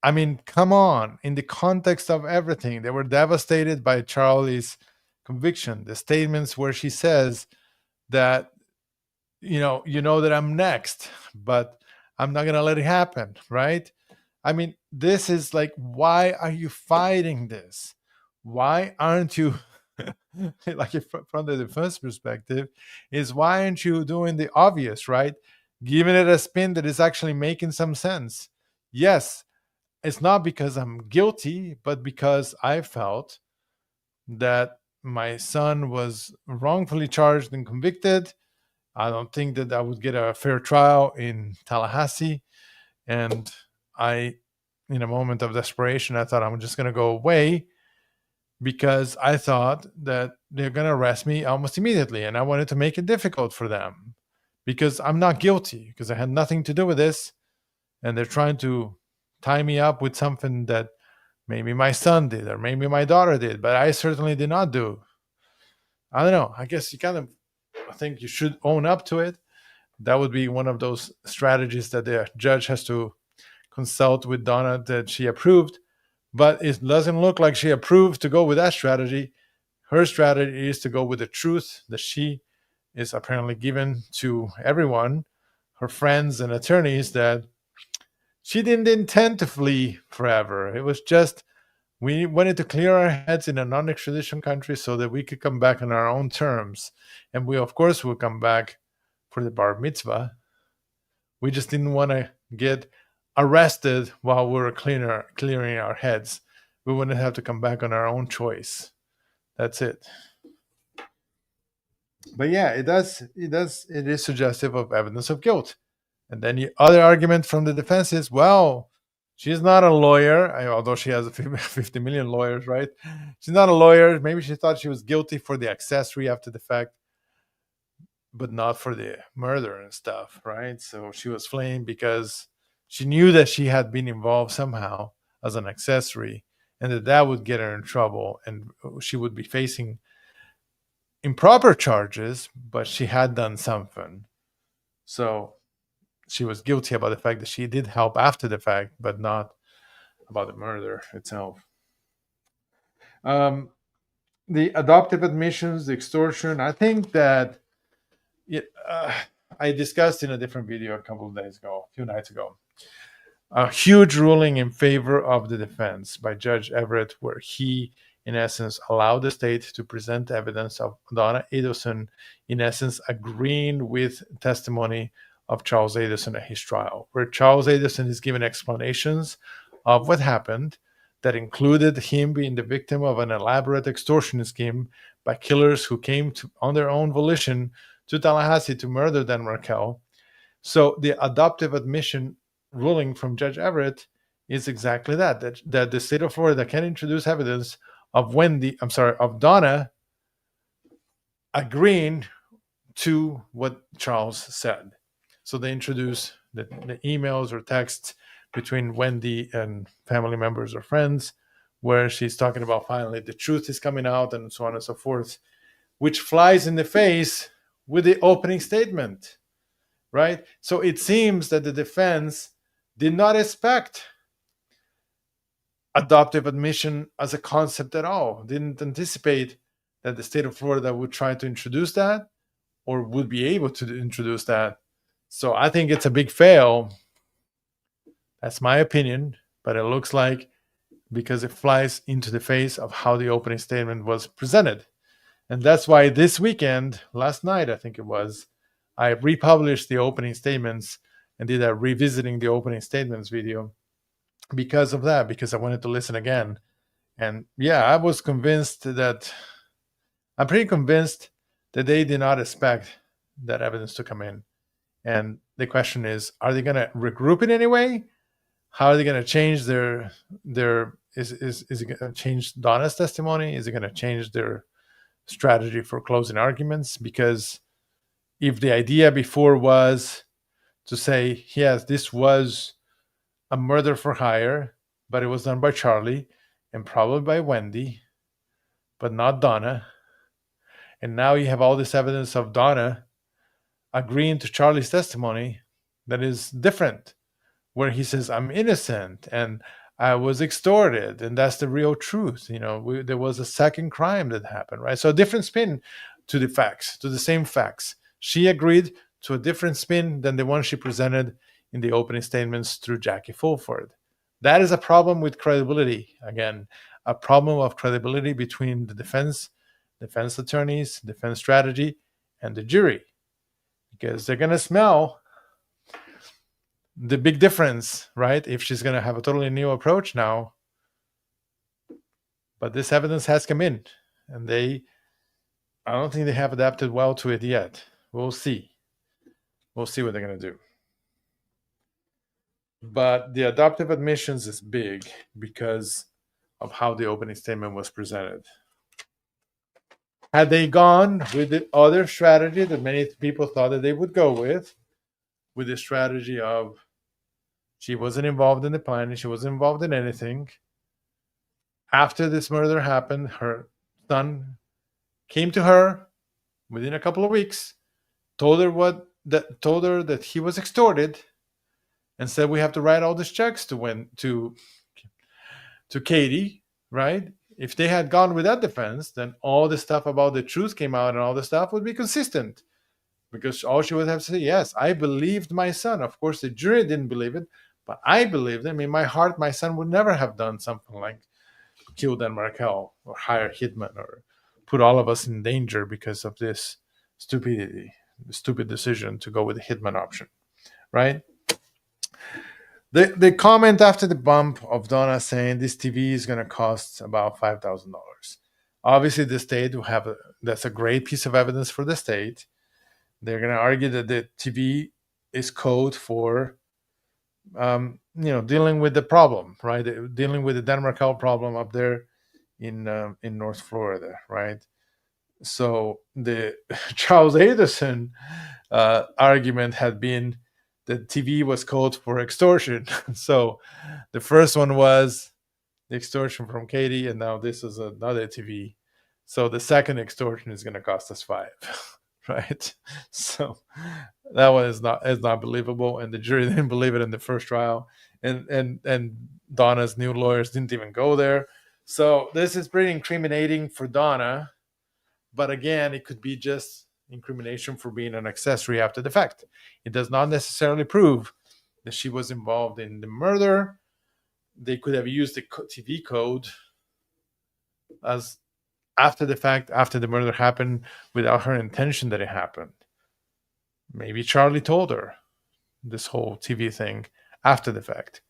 I mean, come on. In the context of everything, they were devastated by Charlie's conviction. The statements where she says that, you know that I'm next, but I'm not going to let it happen, right? I mean, this is like, why are you fighting this? Why aren't you, like, from the defense perspective, is why aren't you doing the obvious, right? Giving it a spin that is actually making some sense. Yes, it's not because I'm guilty, but because I felt that my son was wrongfully charged and convicted. I don't think that I would get a fair trial in Tallahassee. And in a moment of desperation, I thought I'm just going to go away, because I thought that they're going to arrest me almost immediately. And I wanted to make it difficult for them, because I'm not guilty, because I had nothing to do with this. And they're trying to tie me up with something that maybe my son did, or maybe my daughter did, but I certainly did not do. I don't know. I guess I think you should own up to it. That would be one of those strategies that the judge has to consult with Donna that she approved. But it doesn't look like she approved to go with that strategy. Her strategy is to go with the truth that she is apparently given to everyone, her friends and attorneys, that she didn't intend to flee forever. It was just we wanted to clear our heads in a non-extradition country so that we could come back on our own terms. And we, of course, will come back for the bar mitzvah. We just didn't want to get arrested while we were clearing our heads. We wouldn't have to come back on our own choice. That's it. But yeah, it is suggestive of evidence of guilt. And then the other argument from the defense is, well, she's not a lawyer, although she has 50 million lawyers, right? She's not a lawyer. Maybe she thought she was guilty for the accessory after the fact, but not for the murder and stuff, right? So she was fleeing because she knew that she had been involved somehow as an accessory, and that would get her in trouble, and she would be facing improper charges, but she had done something. So she was guilty about the fact that she did help after the fact, but not about the murder itself. The adoptive admissions, the extortion, I think that I discussed in a different video a few nights ago, a huge ruling in favor of the defense by Judge Everett, where he, in essence, allowed the state to present evidence of Donna Adelson, in essence, agreeing with testimony of Charles Adelson at his trial, where Charles Adelson is given explanations of what happened that included him being the victim of an elaborate extortion scheme by killers who came on their own volition to Tallahassee to murder Dan Markel. So the adoptive admission ruling from Judge Everett is exactly that the state of Florida can introduce evidence of Donna agreeing to what Charles said. So they introduce the emails or texts between Wendy and family members or friends, where she's talking about finally the truth is coming out and so on and so forth, which flies in the face with the opening statement, right? So it seems that the defense did not expect adoptive admission as a concept at all, didn't anticipate that the state of Florida would try to introduce that or would be able to introduce that. So I think it's a big fail. That's my opinion, but it looks like because it flies into the face of how the opening statement was presented. And that's why this weekend, last night, I think it was, I republished the opening statements and did a revisiting the opening statements video because of that, because I wanted to listen again. And yeah, I'm pretty convinced that they did not expect that evidence to come in. And the question is, are they going to regroup it anyway? How are they going to change is it going to change Donna's testimony? Is it going to change their strategy for closing arguments? Because if the idea before was to say, yes, this was a murder for hire, but it was done by Charlie and probably by Wendy, but not Donna. And now you have all this evidence of Donna agreeing to Charlie's testimony that is different, where he says, I'm innocent and I was extorted, and that's the real truth. There was a second crime that happened, right? So a different spin to the facts, to the same facts. She agreed to a different spin than the one she presented in the opening statements through Jackie Fulford. That is a problem with credibility. Again, a problem of credibility between the defense attorneys, defense strategy, and the jury, because they're going to smell the big difference, right? If she's going to have a totally new approach now. But this evidence has come in, and I don't think they have adapted well to it yet. We'll see. We'll see what they're going to do. But the adoptive admissions is big because of how the opening statement was presented. Had they gone with the other strategy that many people thought that they would go with the strategy of she wasn't involved in the planning, she wasn't involved in anything. After this murder happened, her son came to her within a couple of weeks, told her that he was extorted, and said we have to write all these checks to Katie, right? If they had gone with that defense, then all the stuff about the truth came out and all the stuff would be consistent. because all she would have to say, yes, I believed my son. Of course, the jury didn't believe it, but I believed him. In my heart, my son would never have done something like kill Dan Markel or hire Hitman or put all of us in danger because of this stupidity, the stupid decision to go with the Hitman option, right? The comment after the bump of Donna saying this TV is going to cost about $5,000. Obviously, the state will have that's a great piece of evidence for the state. They're going to argue that the TV is code for, dealing with the problem, right? Dealing with the Dan Markel problem up there in North Florida, right? So the Charles Adelson argument had been that TV was code for extortion. So the first one was the extortion from Katie, and now this is another TV. So the second extortion is going to cost us five, right? So that one is not believable, and the jury didn't believe it in the first trial, and Donna's new lawyers didn't even go there. So this is pretty incriminating for Donna, but again, it could be just incrimination for being an accessory after the fact. It does not necessarily prove that she was involved in the murder. They could have used the TV code as after the fact, after the murder happened, without her intention that it happened. Maybe Charlie told her this whole TV thing after the fact.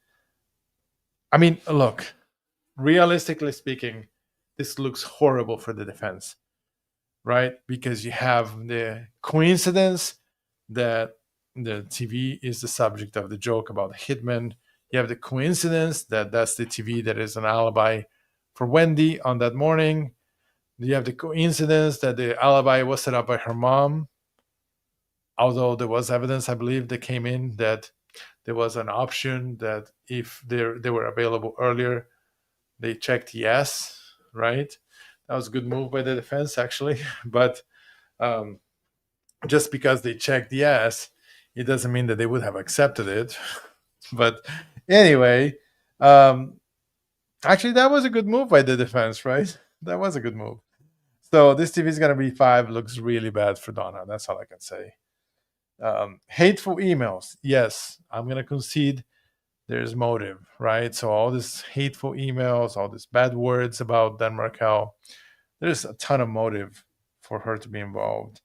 I mean, look, realistically speaking, this looks horrible for the defense, right? Because you have the coincidence that the TV is the subject of the joke about the hitman. You have the coincidence that that's the TV that is an alibi for Wendy on that morning. You have the coincidence that the alibi was set up by her mom, although there was evidence, I believe, that came in that there was an option that if they were available earlier, they checked yes, right? That was a good move by the defense, actually. But just because they checked yes, it doesn't mean that they would have accepted it. But anyway, actually, that was a good move by the defense, right? That was a good move. So this TV is going to be 5. Looks really bad for Donna. That's all I can say. Hateful emails. Yes, I'm going to concede there's motive, right? So all these hateful emails, all these bad words about Dan Markel, there's a ton of motive for her to be involved.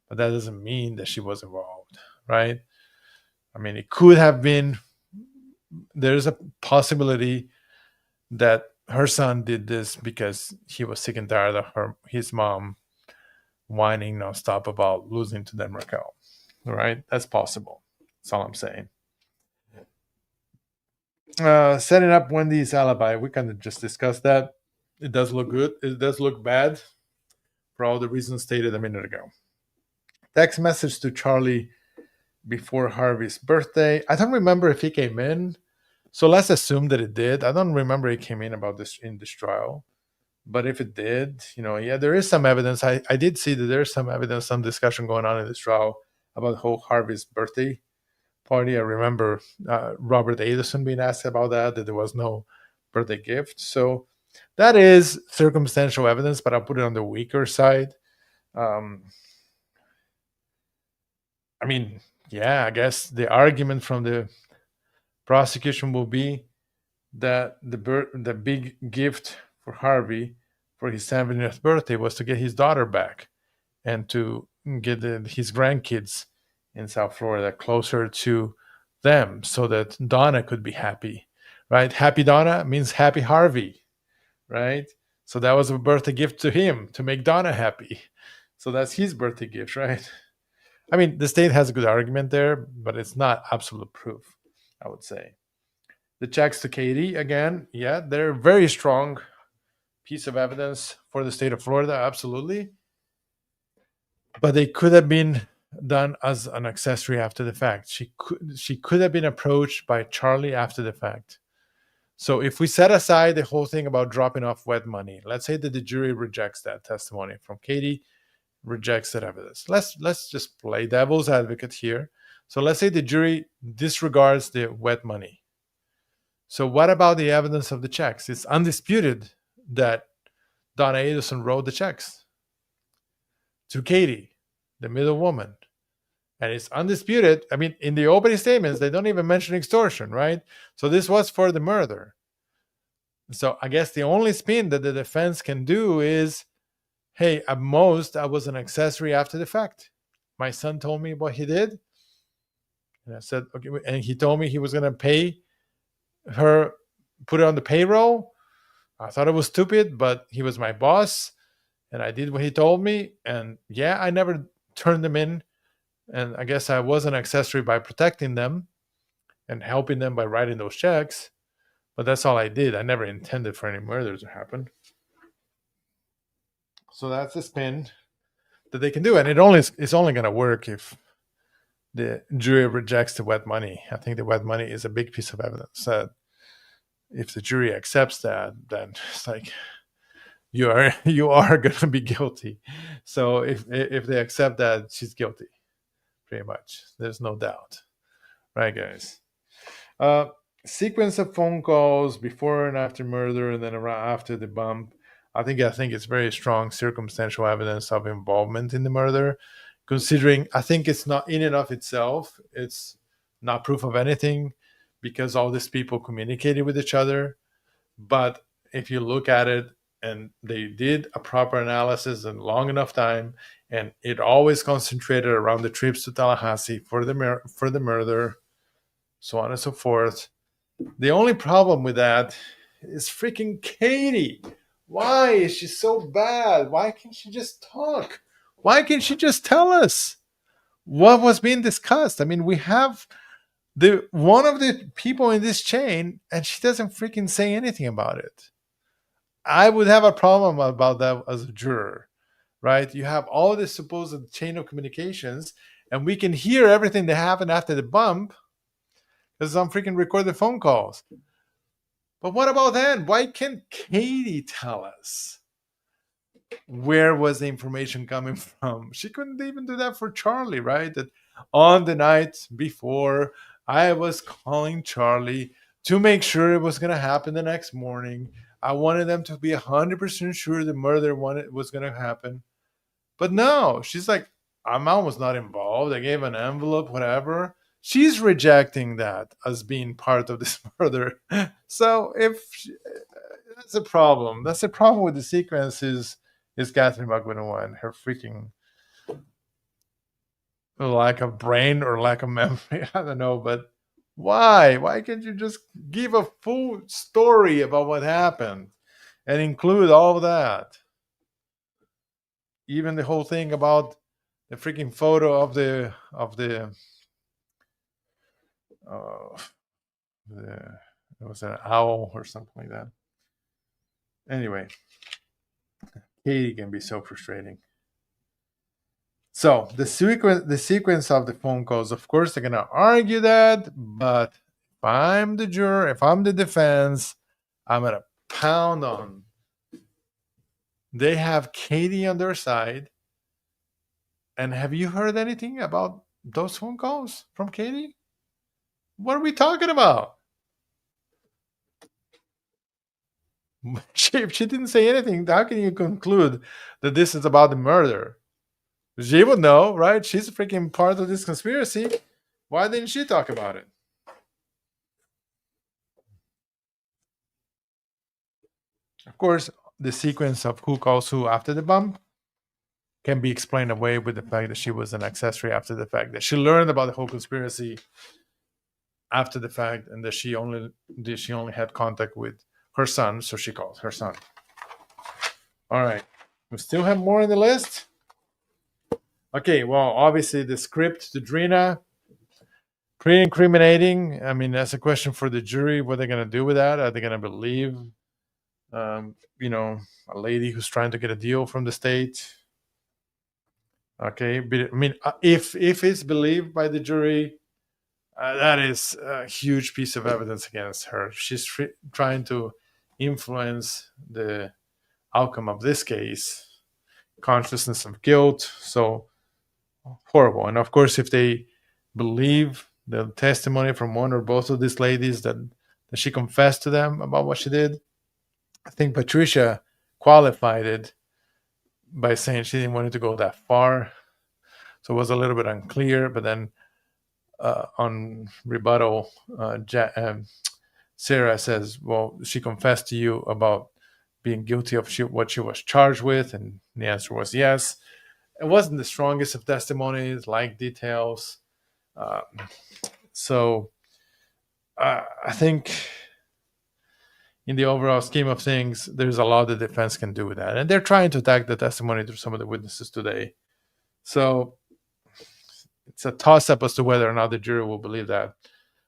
But that doesn't mean that she was involved, right? I mean, it could have been, there's a possibility that her son did this because he was sick and tired of his mom whining nonstop about losing to Dan Markel, right? That's possible. That's all I'm saying. Setting up Wendy's alibi, we kind of just discussed that. It does look good. It does look bad for all the reasons stated a minute ago. Text message to Charlie before Harvey's birthday. I don't remember if he came in, so let's assume that it did. I don't remember he came in about this in this trial, but if it did, yeah, there is some evidence. I did see that there's some evidence, some discussion going on in this trial about whole Harvey's birthday party. I remember Robert Adelson being asked about that there was no birthday gift. So that is circumstantial evidence, but I'll put it on the weaker side. I mean, yeah, I guess the argument from the prosecution will be that the big gift for Harvey for his 70th birthday was to get his daughter back and to get his grandkids in South Florida closer to them so that Donna could be happy, right? Happy Donna means happy Harvey, right? So that was a birthday gift to him to make Donna happy. So that's his birthday gift, right? I mean, the state has a good argument there, but it's not absolute proof, I would say. The checks to Katie, again, yeah, they're a very strong piece of evidence for the state of Florida, absolutely. But they could have been done as an accessory after the fact. She could have been approached by Charlie after the fact. So if we set aside the whole thing about dropping off wet money, let's say that the jury rejects that testimony from Katie, rejects that evidence. Let's just play devil's advocate here. So let's say the jury disregards the wet money. So what about the evidence of the checks? It's undisputed that Donna Adelson wrote the checks to Katie, the middle woman. and it's undisputed. I mean, in the opening statements, they don't even mention extortion, right? So this was for the murder. So I guess the only spin that the defense can do is, hey, at most, I was an accessory after the fact. My son told me what he did. And I said, okay. And he told me he was going to pay her, put it on the payroll. I thought it was stupid, but he was my boss. And I did what he told me. And yeah, I never turned them in. And I guess I was an accessory by protecting them and helping them by writing those checks. But that's all I did. I never intended for any murders to happen. So that's the spin that they can do. And it's only going to work if the jury rejects the wet money. I think the wet money is a big piece of evidence that if the jury accepts that, then it's like you are going to be guilty. So if they accept that, she's guilty, pretty much. There's no doubt, right, guys? Uh, Sequence of phone calls before and after murder, and then around after the bump. I think it's very strong circumstantial evidence of involvement in the murder. Considering, I think it's not in and of itself, it's not proof of anything because all these people communicated with each other. But if you look at it, and they did a proper analysis in long enough time, and it always concentrated around the trips to Tallahassee for the murder, so on and so forth. The only problem with that is freaking Katie. Why is she so bad? Why can't she just talk? Why can't she just tell us what was being discussed? I mean, we have the one of the people in this chain, and she doesn't freaking say anything about it. I would have a problem about that as a juror, right? You have all this supposed chain of communications, and we can hear everything that happened after the bump because I'm freaking recording phone calls. But what about then? Why can't Katie tell us where was the information coming from? She couldn't even do that for Charlie, right? That on the night before, I was calling Charlie to make sure it was going to happen the next morning. I wanted them to be 100% sure the murder was going to happen. But no, she's like, I'm almost not involved. I gave an envelope, whatever. She's rejecting that as being part of this murder. So that's a problem. That's the problem with the sequence is Catherine McGuinness and her freaking lack of brain or lack of memory. I don't know, but why? Why can't you just give a full story about what happened and include all of that? Even the whole thing about the freaking photo of the it was an owl or something like that. Anyway, Katie can be so frustrating. So the sequence of the phone calls, of course, they're gonna argue that, but if I'm the juror, if I'm the defense, I'm gonna pound on. They have Katie on their side. And have you heard anything about those phone calls from Katie? What are we talking about? If she didn't say anything, how can you conclude that this is about the murder? She would know, right? She's a freaking part of this conspiracy. Why didn't she talk about it? Of course, the sequence of who calls who after the bump can be explained away with the fact that she was an accessory after the fact, that she learned about the whole conspiracy after the fact, and that she only had contact with her son, so she called her son. All right. We still have more on the list. Okay, well, obviously the script to Drina, pretty incriminating. I mean, that's a question for the jury. What they're going to do with that? Are they going to believe, a lady who's trying to get a deal from the state? Okay, but I mean, if it's believed by the jury, that is a huge piece of evidence against her. She's trying to influence the outcome of this case, consciousness of guilt. So horrible. And of course, if they believe the testimony from one or both of these ladies that she confessed to them about what she did, I think Patricia qualified it by saying she didn't want it to go that far. So it was a little bit unclear. But then on rebuttal, Sarah says, well, she confessed to you about being guilty of what she was charged with. And the answer was yes. It wasn't the strongest of testimonies, like details. Uh, so I think in the overall scheme of things, there's a lot the defense can do with that. And they're trying to attack the testimony through some of the witnesses today. So it's a toss up as to whether or not the jury will believe that.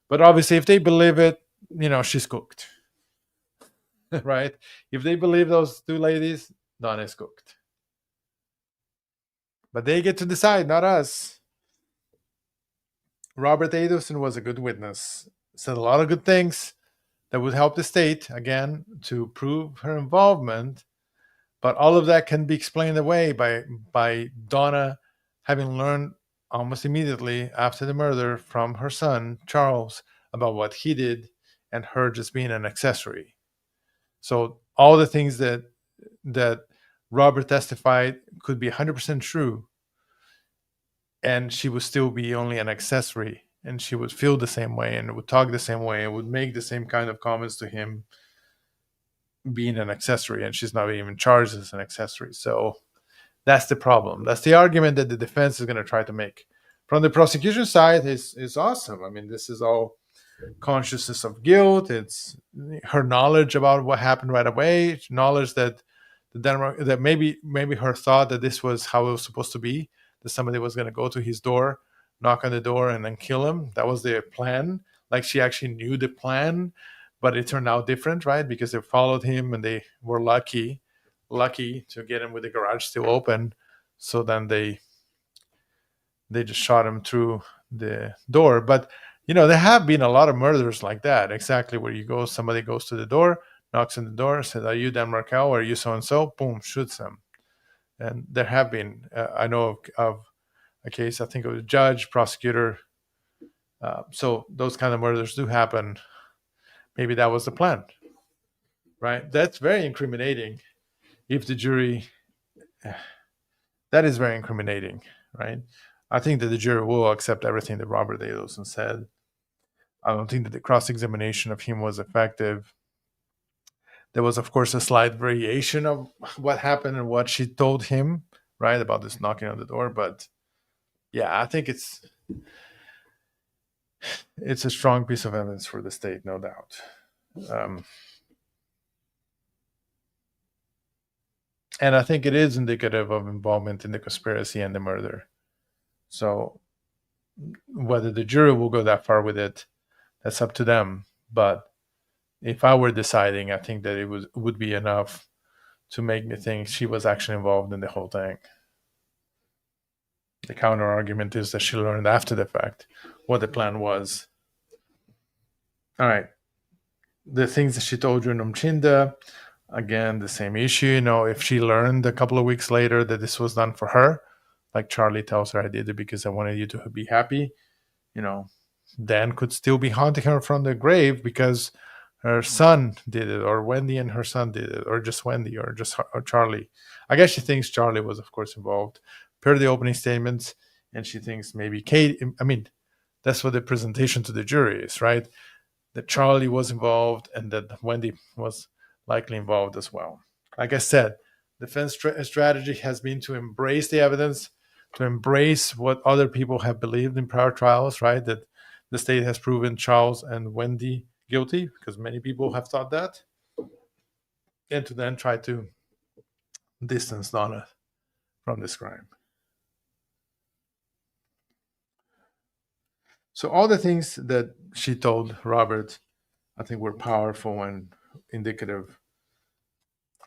But obviously, if they believe it, she's cooked. Right? If they believe those two ladies, Donna is cooked. But they get to decide, not us. Robert Adelson was a good witness, said a lot of good things that would help the state, again, to prove her involvement. But all of that can be explained away by Donna having learned almost immediately after the murder from her son, Charles, about what he did and her just being an accessory. So all the things that Robert testified could be 100% true, and she would still be only an accessory, and she would feel the same way and would talk the same way and would make the same kind of comments to him being an accessory, and she's not even charged as an accessory. So that's the problem. That's the argument that the defense is going to try to make. From the prosecution side, is awesome. I mean, this is all consciousness of guilt. It's her knowledge about what happened right away, knowledge that that maybe her thought that this was how it was supposed to be, that somebody was going to go to his door, knock on the door, and then kill him. That was their plan. Like, she actually knew the plan, but it turned out different, right? Because they followed him and they were lucky to get him with the garage still open. So then they just shot him through the door. But there have been a lot of murders like that, exactly where you go, somebody goes to the door, knocks on the door, says, "Are you Dan Markel? Or are you so and so?" Boom, shoots them. And there have been, I know of a case, I think it was a judge, prosecutor. So those kind of murders do happen. Maybe that was the plan, right? That's very incriminating. If the jury, that is very incriminating, right? I think that the jury will accept everything that Robert Adelson said. I don't think that the cross-examination of him was effective. There was, of course, a slight variation of what happened and what she told him, right, about this knocking on the door. But yeah, I think it's a strong piece of evidence for the state, no doubt. And I think it is indicative of involvement in the conspiracy and the murder. So whether the jury will go that far with it, that's up to them. But if I were deciding, I think that it would be enough to make me think she was actually involved in the whole thing. The counter argument is that she learned after the fact what the plan was. All right. The things that she told you in Umchinda, again, the same issue. If she learned a couple of weeks later that this was done for her, like Charlie tells her, "I did it because I wanted you to be happy," Dan could still be haunting her from the grave because her son did it, or Wendy and her son did it, or just Wendy, or just or Charlie. I guess she thinks Charlie was, of course, involved per the opening statements, and she thinks maybe Kate. I mean, that's what the presentation to the jury is, right? That Charlie was involved and that Wendy was likely involved as well. Like I said, defense strategy has been to embrace the evidence, to embrace what other people have believed in prior trials, right? That the state has proven Charles and Wendy guilty, because many people have thought that, and to then try to distance Donna from this crime. So all the things that she told Robert, I think, were powerful and indicative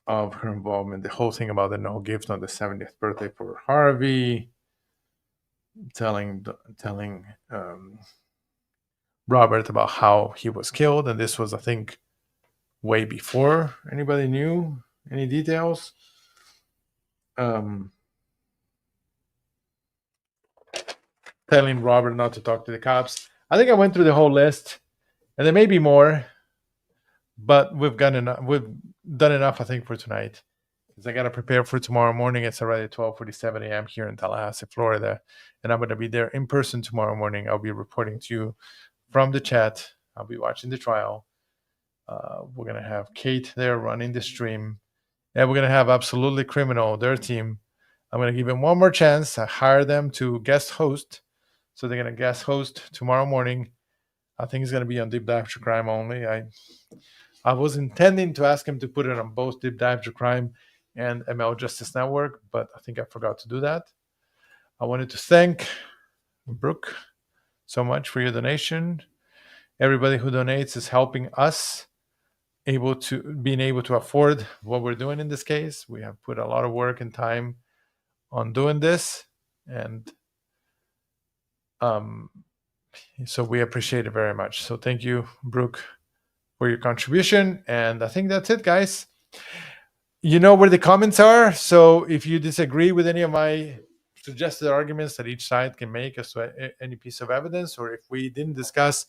of her involvement. The whole thing about the no gift on the 70th birthday for Harvey, telling Robert about how he was killed, and this was, I think, way before anybody knew any details. Telling Robert not to talk to the cops. I think I went through the whole list, and there may be more, but we've done enough, I think, for tonight. because I got to prepare for tomorrow morning. It's already 12:47 a.m. here in Tallahassee, Florida, and I'm going to be there in person tomorrow morning. I'll be reporting to you from the chat. I'll be watching the trial. We're going to have Kate there running the stream, and we're going to have Absolutely Criminal, their team. I'm going to give them one more chance. I hire them to guest host, so they're going to guest host tomorrow morning. I think it's going to be on Deep Dive True Crime only. I was intending to ask him to put it on both Deep Dive True Crime and ML Justice Network, but I think I forgot to do that. I wanted to thank Brooke so much for your donation. Everybody who donates is helping us being able to afford what we're doing in this case. We have put a lot of work and time on doing this, and so we appreciate it very much. So thank you, Brooke, for your contribution. And I think that's it, guys. You know where the comments are. So if you disagree with any of my suggested arguments that each side can make as to any piece of evidence, or if we didn't discuss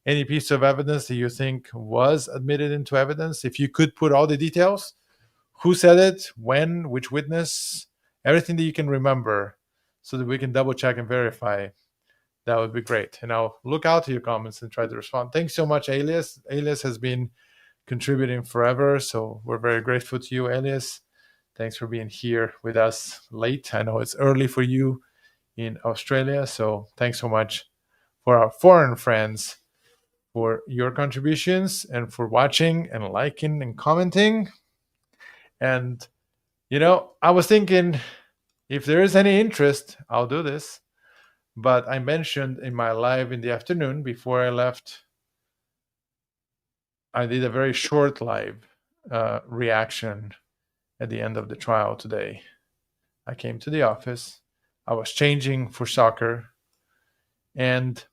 any piece of evidence that you think was admitted into evidence, if you could put all the details, who said it, when, which witness, everything that you can remember, so that we can double check and verify, that would be great. And I'll look out to your comments and try to respond. Thanks so much, Alias. Alias has been contributing forever, so we're very grateful to you, Alias. Thanks for being here with us late. I know it's early for you in Australia, so thanks so much for our foreign friends for your contributions and for watching and liking and commenting. And, you know, I was thinking, if there is any interest, I'll do this. But I mentioned in my live in the afternoon before I left, I did a very short live reaction at the end of the trial today. I came to the office. I was changing for soccer, and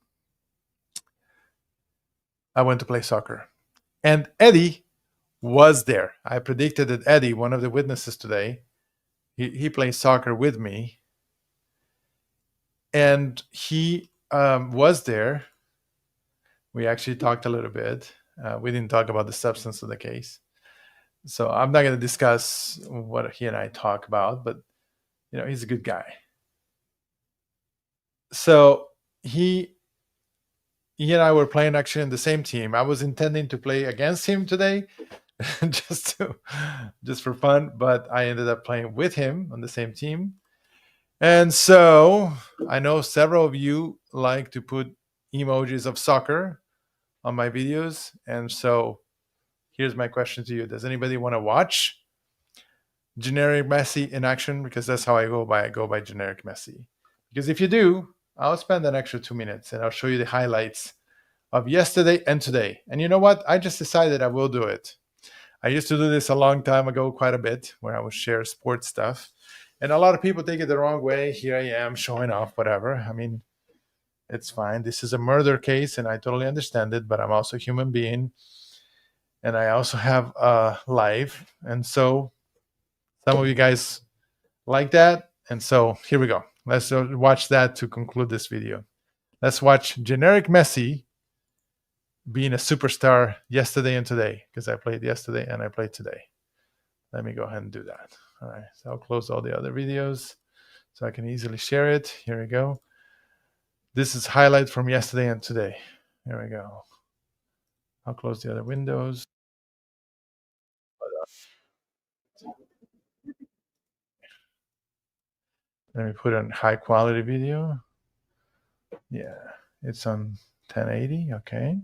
I went to play soccer. And Eddie was there. I predicted that Eddie, one of the witnesses today, he plays soccer with me, and he was there. We actually talked a little bit. We didn't talk about the substance of the case, so I'm not going to discuss what he and I talk about, but you know, he's a good guy. So he and I were playing actually in the same team. I was intending to play against him today, just for fun, but I ended up playing with him on the same team. And so I know several of you like to put emojis of soccer on my videos, and so here's my question to you. Does anybody want to watch Generic Messi in action? Because that's how I go by. I go by Generic Messi. Because if you do, I'll spend an extra 2 minutes and I'll show you the highlights of yesterday and today. And you know what? I just decided I will do it. I used to do this a long time ago, quite a bit, where I would share sports stuff. And a lot of people take it the wrong way. Here I am showing off whatever. I mean, it's fine. This is a murder case and I totally understand it, but I'm also a human being. And I also have a life. And so some of you guys like that. And so here we go. Let's watch that to conclude this video. Let's watch Generic Messi being a superstar yesterday and today, because I played yesterday and I played today. Let me go ahead and do that. All right, so I'll close all the other videos so I can easily share it. Here we go. This is highlight from yesterday and today. Here we go. I'll close the other windows. Let me put on high quality video. Yeah, it's on 1080. Okay.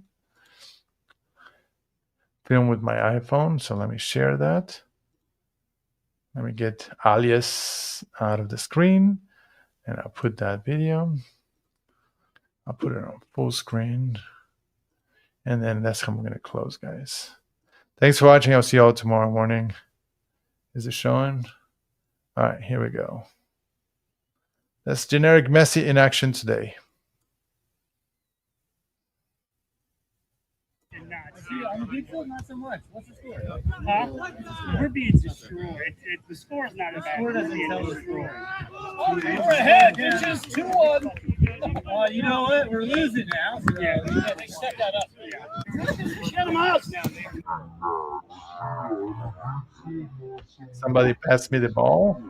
Film with my iPhone. So let me share that. Let me get alias out of the screen and I'll put that video. I'll put it on full screen. And then that's how I'm going to close, guys. Thanks for watching. I'll see you all tomorrow morning. Is it showing? All right, here we go. That's Generic Messi in action today. On the big field, not so much. What's the score? Huh? We're being destroyed. The score's not as bad. The score doesn't tell the score. We're ahead. It's just 2-1. You know what? We're losing now. So yeah, they set that up. Yeah. Shut them out down there. Somebody pass me the ball.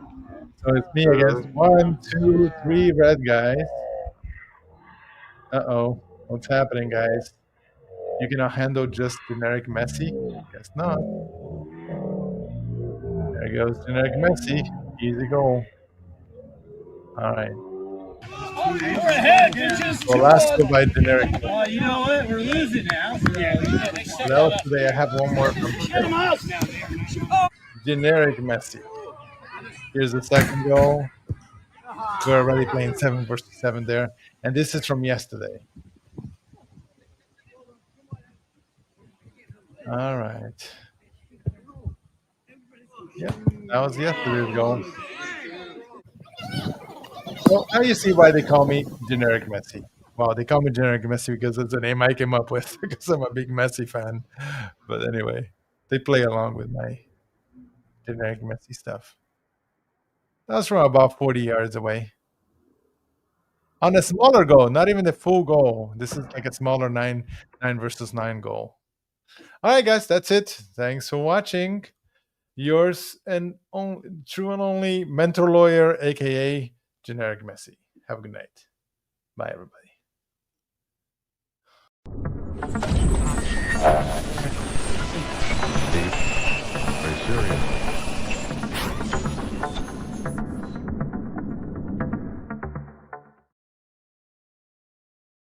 So it's me against 1, 2, 3 red guys. Uh-oh. What's happening, guys? You cannot handle just generic Messi? Guess not. There goes generic Messi. Easy goal. All right. We're ahead. It's just Golazo by generic. Oh, you know what? We're losing now. Yeah. So that was today. I have one more from today. Generic Messi. Here's the second goal. We're already playing 7 versus 7 there. And this is from yesterday. All right. Yep, that was yesterday's goal. Well, now you see why they call me generic Messi. Well, they call me generic Messi because it's the name I came up with because I'm a big Messi fan. But anyway, they play along with my generic Messi stuff. That was from about 40 yards away. On a smaller goal, not even the full goal. This is like a smaller 9 versus 9 goal. All right, guys, that's it. Thanks for watching. Yours and true and only mentor lawyer, aka generic Messi. Have a good night. Bye, everybody.